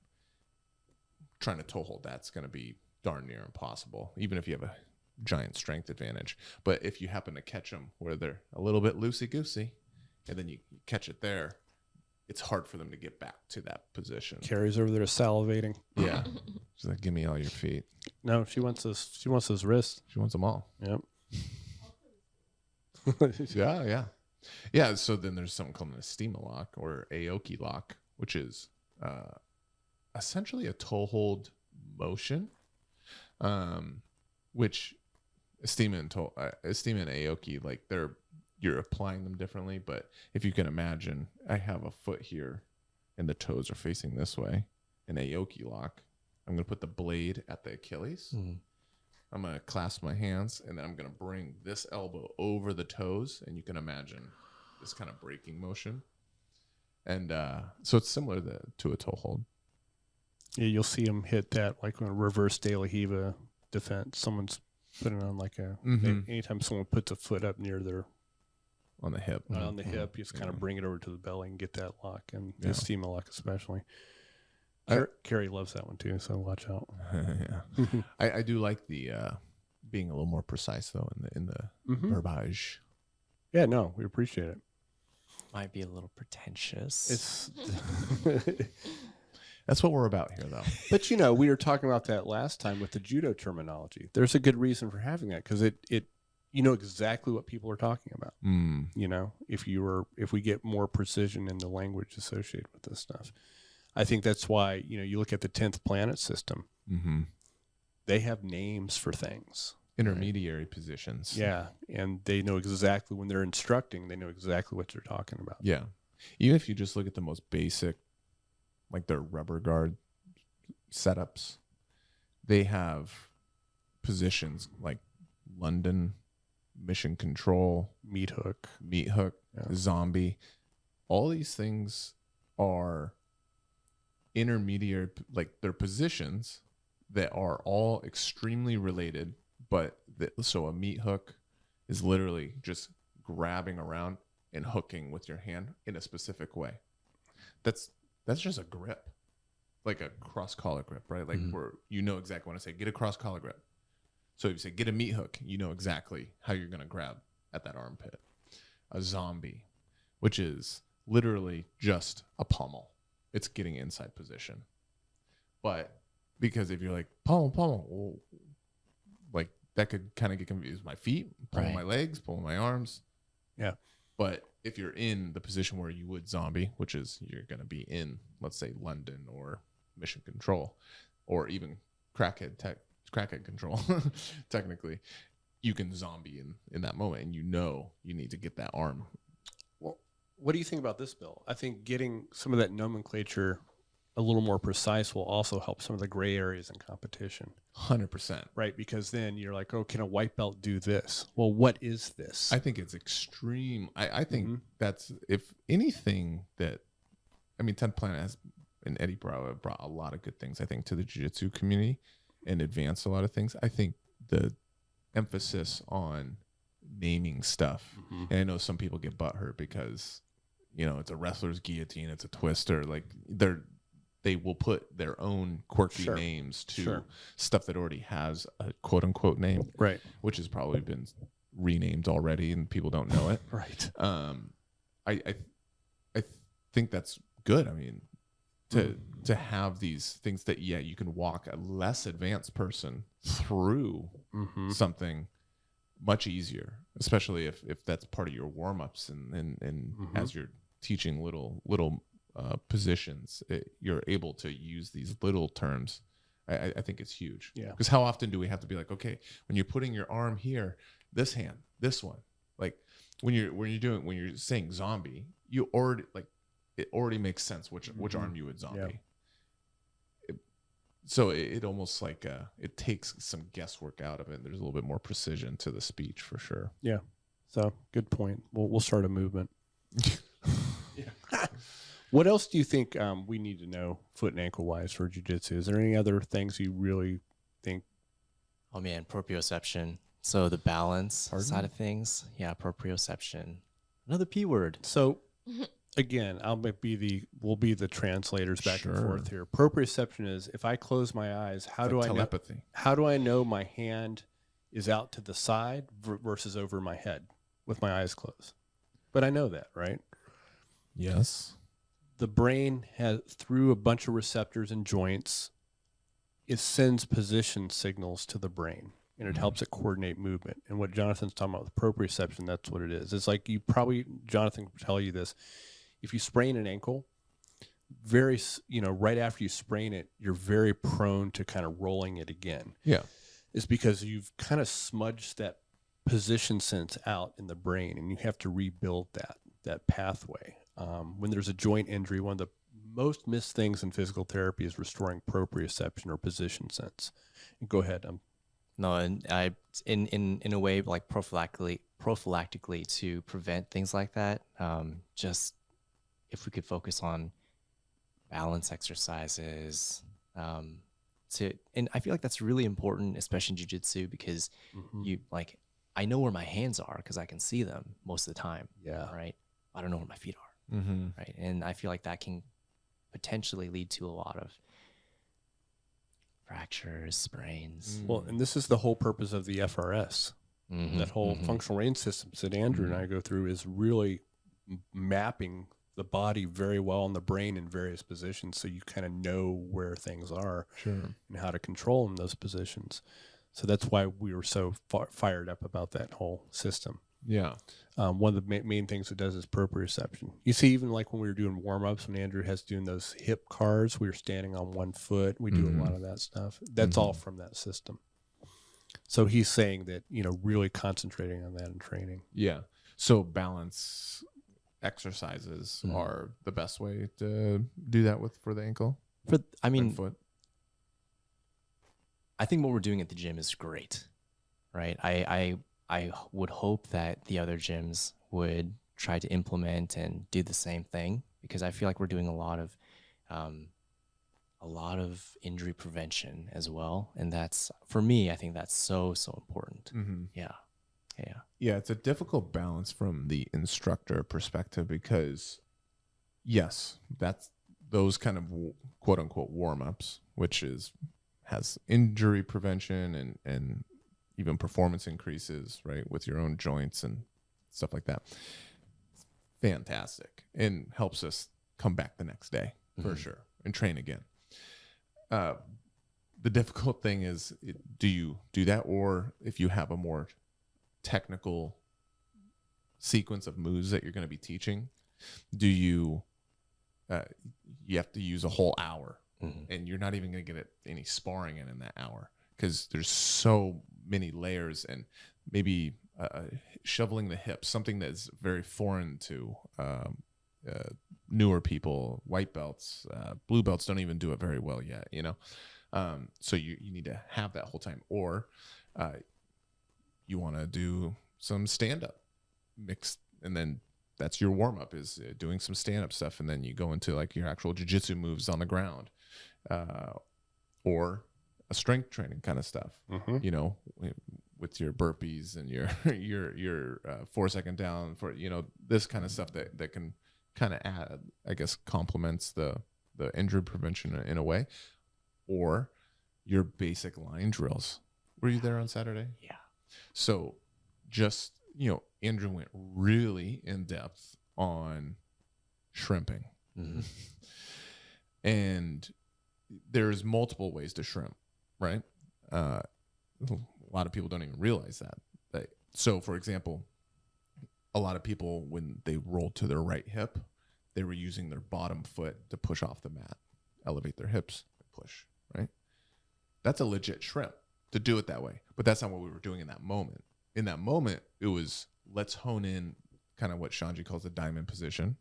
Trying to toe hold that's going to be darn near impossible, even if you have a giant strength advantage. But if you happen to catch them where they're a little bit loosey-goosey, and then you catch it there, it's hard for them to get back to that position. Carrie's over there salivating. Yeah. She's like, give me all your feet. No, she wants this. She wants his wrist. She wants them all. Yep. Yeah. So then there's something called an estema lock or Aoki lock, which is essentially a toe hold motion, which Estima and Aoki, like you're applying them differently. But if you can imagine, I have a foot here and the toes are facing this way. An Aoki lock, I'm going to put the blade at the Achilles. I'm going to clasp my hands, and then I'm going to bring this elbow over the toes, and you can imagine this kind of braking motion. And so it's similar to a toe hold. Yeah, you'll see them hit that like on a reverse De La Riva defense. Someone's putting on like anytime someone puts a foot up near their on the hip. On the hip, you just kind of bring it over to the belly and get that lock, and the Estima lock especially. Carrie loves that one too, so watch out. Yeah, I do like the being a little more precise though in the verbiage. Yeah, no, we appreciate it. Might be a little pretentious. That's what we're about here, though. But we were talking about that last time with the judo terminology. There's a good reason for having that because it you know exactly what people are talking about. If we get more precision in the language associated with this stuff. I think that's why, you look at the 10th planet system. They have names for things. Intermediary positions. Yeah. And they know exactly when they're instructing, they know exactly what they're talking about. Yeah. Even if you just look at the most basic, like their rubber guard setups, they have positions like London, mission control, meat hook, zombie. All these things are intermediary, like they're positions that are all extremely related, so a meat hook is literally just grabbing around and hooking with your hand in a specific way. That's just a grip, like a cross collar grip, right? Like where exactly when I say get a cross collar grip. So if you say get a meat hook, you know exactly how you're going to grab at that armpit. A zombie, which is literally just a pummel. It's getting inside position. But because if you're like pummel, well, like that could kind of get confused. My feet, pulling my legs, pulling my arms. Yeah. But if you're in the position where you would zombie, which is you're going to be in, let's say, London or mission control, or even crackhead control, technically, you can zombie in that moment, and you need to get that arm. Well, what do you think about this, Bill? I think getting some of that nomenclature a little more precise will also help some of the gray areas in competition. 100%. Right? Because then you're like, oh, can a white belt do this? Well, what is this? I think it's extreme. I think that's, if anything, 10th Planet has, and Eddie brought a lot of good things, I think, to the jiu-jitsu community and advanced a lot of things. I think the emphasis on naming stuff, and I know some people get butthurt because, it's a wrestler's guillotine, it's a twister, like they will put their own quirky names to stuff that already has a quote unquote name, right? Which has probably been renamed already and people don't know it, right? I think that's good. I mean, to have these things that you can walk a less advanced person through something much easier, especially if that's part of your warm-ups and as you're teaching little positions, you're able to use these little terms. I think it's huge. Yeah. Because how often do we have to be like, okay, when you're putting your arm here, this hand, this one, like when you're saying zombie, you already it already makes sense which arm you would zombie. Yeah. So it almost like it takes some guesswork out of it. There's a little bit more precision to the speech for sure. Yeah. So good point. We'll start a movement. Yeah. What else do you think we need to know foot and ankle wise for jiu-jitsu? Is there any other things you really think? Oh man, proprioception. So the balance side of things. Yeah, proprioception. Another P word. So again, we'll be the translators back and forth here. Proprioception is if I close my eyes, how do I know my hand is out to the side versus over my head with my eyes closed? But I know that, right? Yes. The brain has, through a bunch of receptors and joints, it sends position signals to the brain, and it helps it coordinate movement. And what Jonathan's talking about with proprioception, that's what it is. It's like Jonathan will tell you this. If you sprain an ankle, very, right after you sprain it, you're very prone to kind of rolling it again. Yeah. Is because you've kind of smudged that position sense out in the brain, and you have to rebuild that pathway. When there's a joint injury, one of the most missed things in physical therapy is restoring proprioception or position sense. Go ahead. No, and I in a way, like prophylactically to prevent things like that. Just if we could focus on balance exercises, and I feel like that's really important, especially in jiu-jitsu, because I know where my hands are because I can see them most of the time. Yeah. Right. I don't know where my feet are. Mm-hmm. Right. And I feel like that can potentially lead to a lot of fractures, sprains. Well, and this is the whole purpose of the FRS. That whole functional range systems that Andrew and I go through is really mapping the body very well on the brain in various positions, so you kind of know where things are and how to control in those positions. So that's why we were so fired up about that whole system. Yeah. One of the main things it does is proprioception. You see, even like when we were doing warm-ups, when Andrew has doing those hip cars, we were standing on one foot. We do a lot of that stuff. That's all from that system. So he's saying that, really concentrating on that in training. Yeah. So balance exercises are the best way to do that for the ankle. But I and mean, foot. I think what we're doing at the gym is great, right? I would hope that the other gyms would try to implement and do the same thing, because I feel like we're doing a lot of injury prevention as well, and that's, for me, I think that's so important. Yeah. It's a difficult balance from the instructor perspective, because yes, that's those kind of quote unquote warm-ups, which has injury prevention and even performance increases, right, with your own joints and stuff like that. Fantastic. And helps us come back the next day for sure and train again. The difficult thing is, do you do that? Or if you have a more technical sequence of moves that you're going to be teaching, do you have to use a whole hour, and you're not even going to get any sparring in that hour, because there's so many layers, and maybe shoveling the hips, something that's very foreign to newer people, white belts, blue belts don't even do it very well yet, so you need to have that whole time. Or you want to do some stand-up mixed, and then that's your warm-up, is doing some stand-up stuff, and then you go into like your actual jiu-jitsu moves on the ground, or a strength training kind of stuff, with your burpees and your 4 second down, for this kind of stuff that can kind of add, I guess, complements the injury prevention in a way. Or your basic line drills. Were you there on Saturday? Yeah. So just, Andrew went really in depth on shrimping. And there's multiple ways to shrimp, right? A lot of people don't even realize that. So, for example, a lot of people, when they rolled to their right hip, they were using their bottom foot to push off the mat, elevate their hips, and push, right? That's a legit shrimp to do it that way. But that's not what we were doing in that moment. In that moment, it was, let's hone in kind of what Shanji calls the diamond position.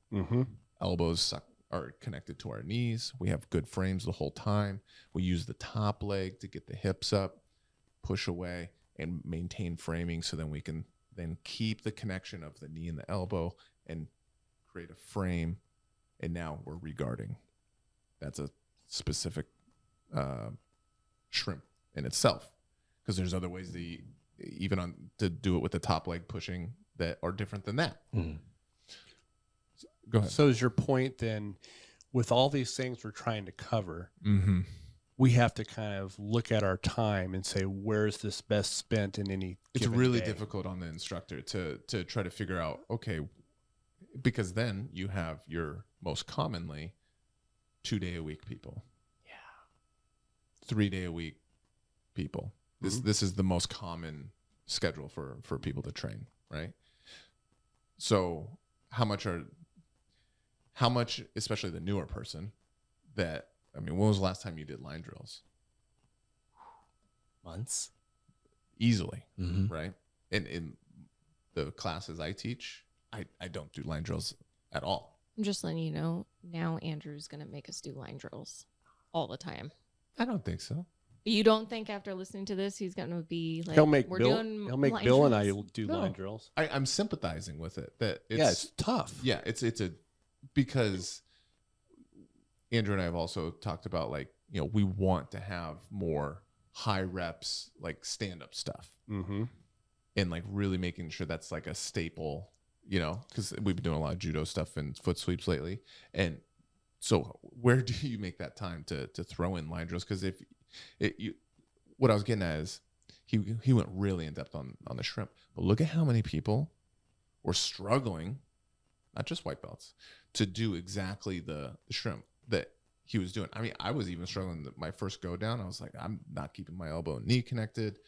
Elbows are connected to our knees. We have good frames the whole time. We use the top leg to get the hips up, push away, and maintain framing, so then we can then keep the connection of the knee and the elbow and create a frame. And now we're regarding. That's a specific shrimp in itself, because there's other ways to do it with the top leg pushing that are different than that. Go ahead. So is your point then, with all these things we're trying to cover, we have to kind of look at our time and say, where's this best spent in any It's given really day? difficult on the instructor to try to figure out, okay, because then you have your most commonly 2-day-a-week people. 3-day-a-week people. This is the most common schedule for people to train, right? So how much, especially the newer person, that, I mean, when was the last time you did line drills? Months. Easily, Mm-hmm. right? And in the classes I teach, I don't do line drills at all. I'm just letting you know, now Andrew's going to make us do line drills all the time. I don't think so. You don't think after listening to this, he's going to be like, He'll make we're Bill. doing He'll make line Bill and drills? I do No. line drills. I'm sympathizing with it. That It's tough. yeah, it's a because Andrew and I have also talked about, like, you know, we want to have more high reps, like stand up stuff, Mm-hmm. and like really making sure that's like a staple, you know, because we've been doing a lot of judo stuff and foot sweeps lately. And so where do you make that time to throw in line drills? Because what I was getting at is he went really in depth on the shrimp, but look at how many people were struggling, not just white belts, to do exactly the shrimp that he was doing. I mean, I was even struggling my first go down. I was like, I'm not keeping my elbow and knee connected,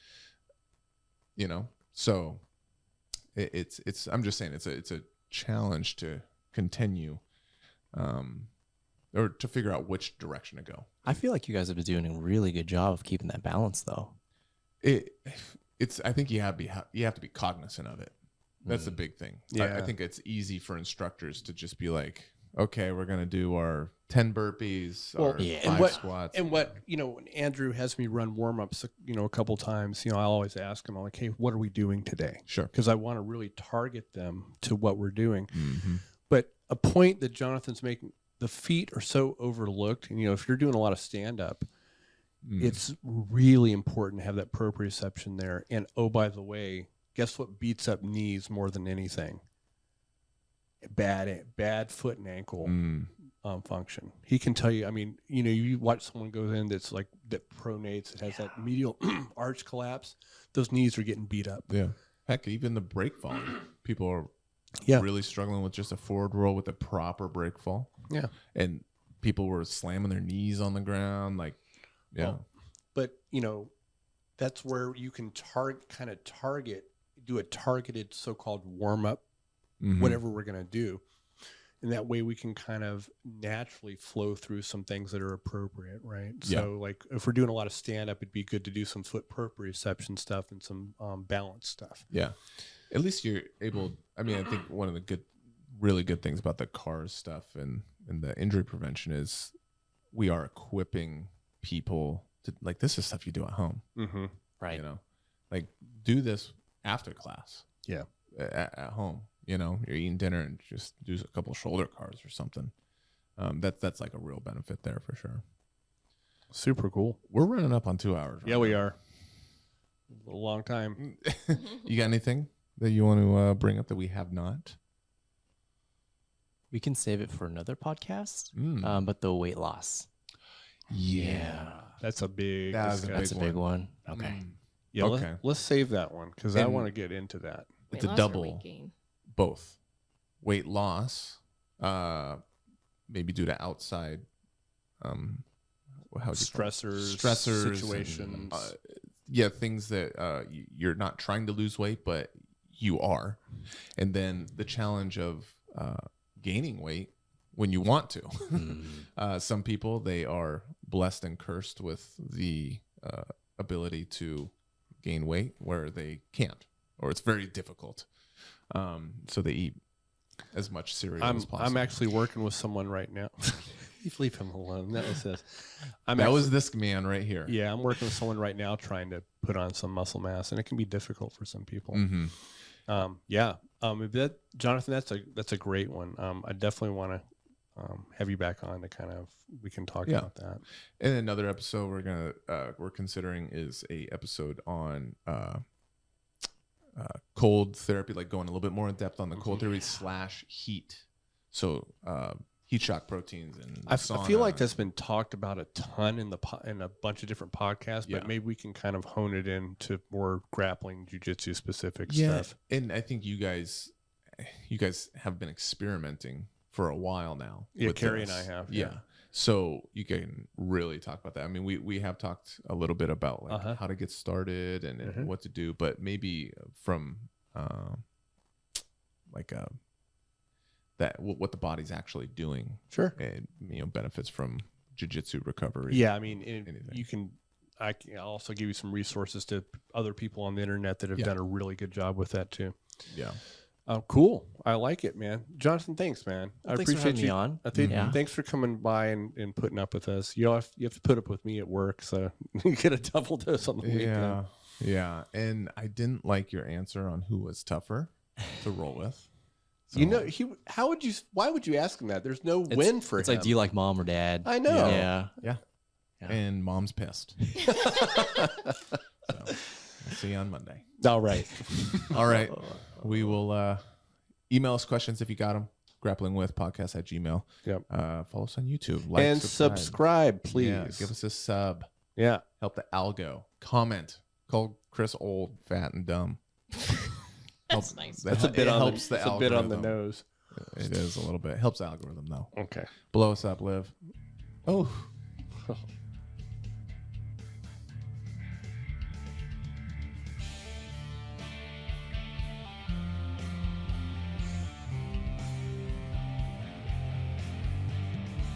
you know? So it's I'm just saying it's a challenge to continue, or to figure out which direction to go. I feel like you guys have been doing a really good job of keeping that balance, though. I think you have to be cognizant of it. That's the big thing. Yeah. I think it's easy for instructors to just be like, okay, we're going to do our 10 burpees, Well, our yeah. 5 squats. And what, you know, when Andrew has me run warm-ups, you know, a couple times, you know, I'll always ask him, I'm like, hey, what are we doing today? Sure. Because I want to really target them to what we're doing. Mm-hmm. But a point that Jonathan's making, the feet are so overlooked. And, you know, if you're doing a lot of stand-up, it's really important to have that proprioception there. And, oh, by the way, guess what beats up knees more than anything? Bad foot and ankle function. He can tell you, I mean, you know, you watch someone go in that's like, that pronates, it has that medial arch collapse, those knees are getting beat up. Yeah. Heck, even the break fall. People are Yeah. really struggling with just a forward roll with a proper break fall. Yeah. And people were slamming their knees on the ground. Like, yeah. Well, but, you know, that's where you can do a targeted so-called warm-up, whatever we're going to do. And that way we can kind of naturally flow through some things that are appropriate, right? Yeah. So like if we're doing a lot of stand-up, it'd be good to do some foot proprioception stuff and some balance stuff. Yeah. At least you're able, I mean, I think one of the really good things about the CARS stuff and the injury prevention is we are equipping people to, like, this is stuff you do at home. Mm-hmm. Right. You know, like, do this after class. Yeah. At home. You know, you're eating dinner and just do a couple shoulder cars or something. That's like a real benefit there for sure. Super cool. We're running up on 2 hours. Yeah, we are. A long time. You got anything that you want to bring up that we have not? We can save it for another podcast, Mm. but the weight loss. Yeah. That's a big That was a discussion. That's a big one. Okay. Mm. Yeah, Okay. let's save that one because I And- want to get into that. It's Weight a loss or double. weight gain? Both. Weight loss, maybe due to outside Stressors, stressors, situations. and, things that you're not trying to lose weight, but you are. And then the challenge of gaining weight when you want to. Some people, they are blessed and cursed with the ability to gain weight where they can't, or it's very difficult. So they eat as much cereal as possible. I'm actually working with someone right now. You leave him alone. That was this. was this man right here. Yeah, I'm working with someone right now trying to put on some muscle mass, and it can be difficult for some people. Mm-hmm. Jonathan, that's a great one. I definitely want to have you back on to kind of we can talk about that. And another episode we're considering is a episode on cold therapy, like going a little bit more in depth on the cold therapy / heat. So heat shock proteins and I feel like sauna. that's been talked about a ton in a bunch of different podcasts, but Yeah. maybe we can kind of hone it into more grappling jiu-jitsu specific Yeah, stuff. and I think you guys have been experimenting for a while now. Yeah, with Carrie this. and I have. Yeah. So you can really talk about that. I mean, we have talked a little bit about like how to get started and what to do, but maybe from what the body's actually doing. Sure. And benefits from jiu-jitsu recovery. Yeah, I mean, Anything. you can. I'll also give you some resources to other people on the internet that have Yeah. done a really good job with that too. Yeah. Cool. I like it, man. Jonathan, thanks, man. Well, I thanks for appreciate having you me on. I think, Yeah. Thanks for coming by and putting up with us. You have to put up with me at work, so you get a double dose on the weekend. Yeah. Yeah. And I didn't like your answer on who was tougher to roll with. So, You know, why would you ask him that? There's no win for It's him. like, do you like mom or dad? I know. Yeah. Yeah. Yeah. And mom's pissed. So we'll see you on Monday. All right. All right. We will email us questions if you got them. grapplingwithpodcast@gmail.com. Yep. Follow us on YouTube. And subscribe, please. Yeah, give us a sub. Yeah. Help the algo. Comment. Call Chris old, fat, and dumb. That's nice. That's a bit on helps the, the that's a bit on the algorithm. nose. It is a little bit. Helps the algorithm though. Okay. Blow us up, Liv. Oh.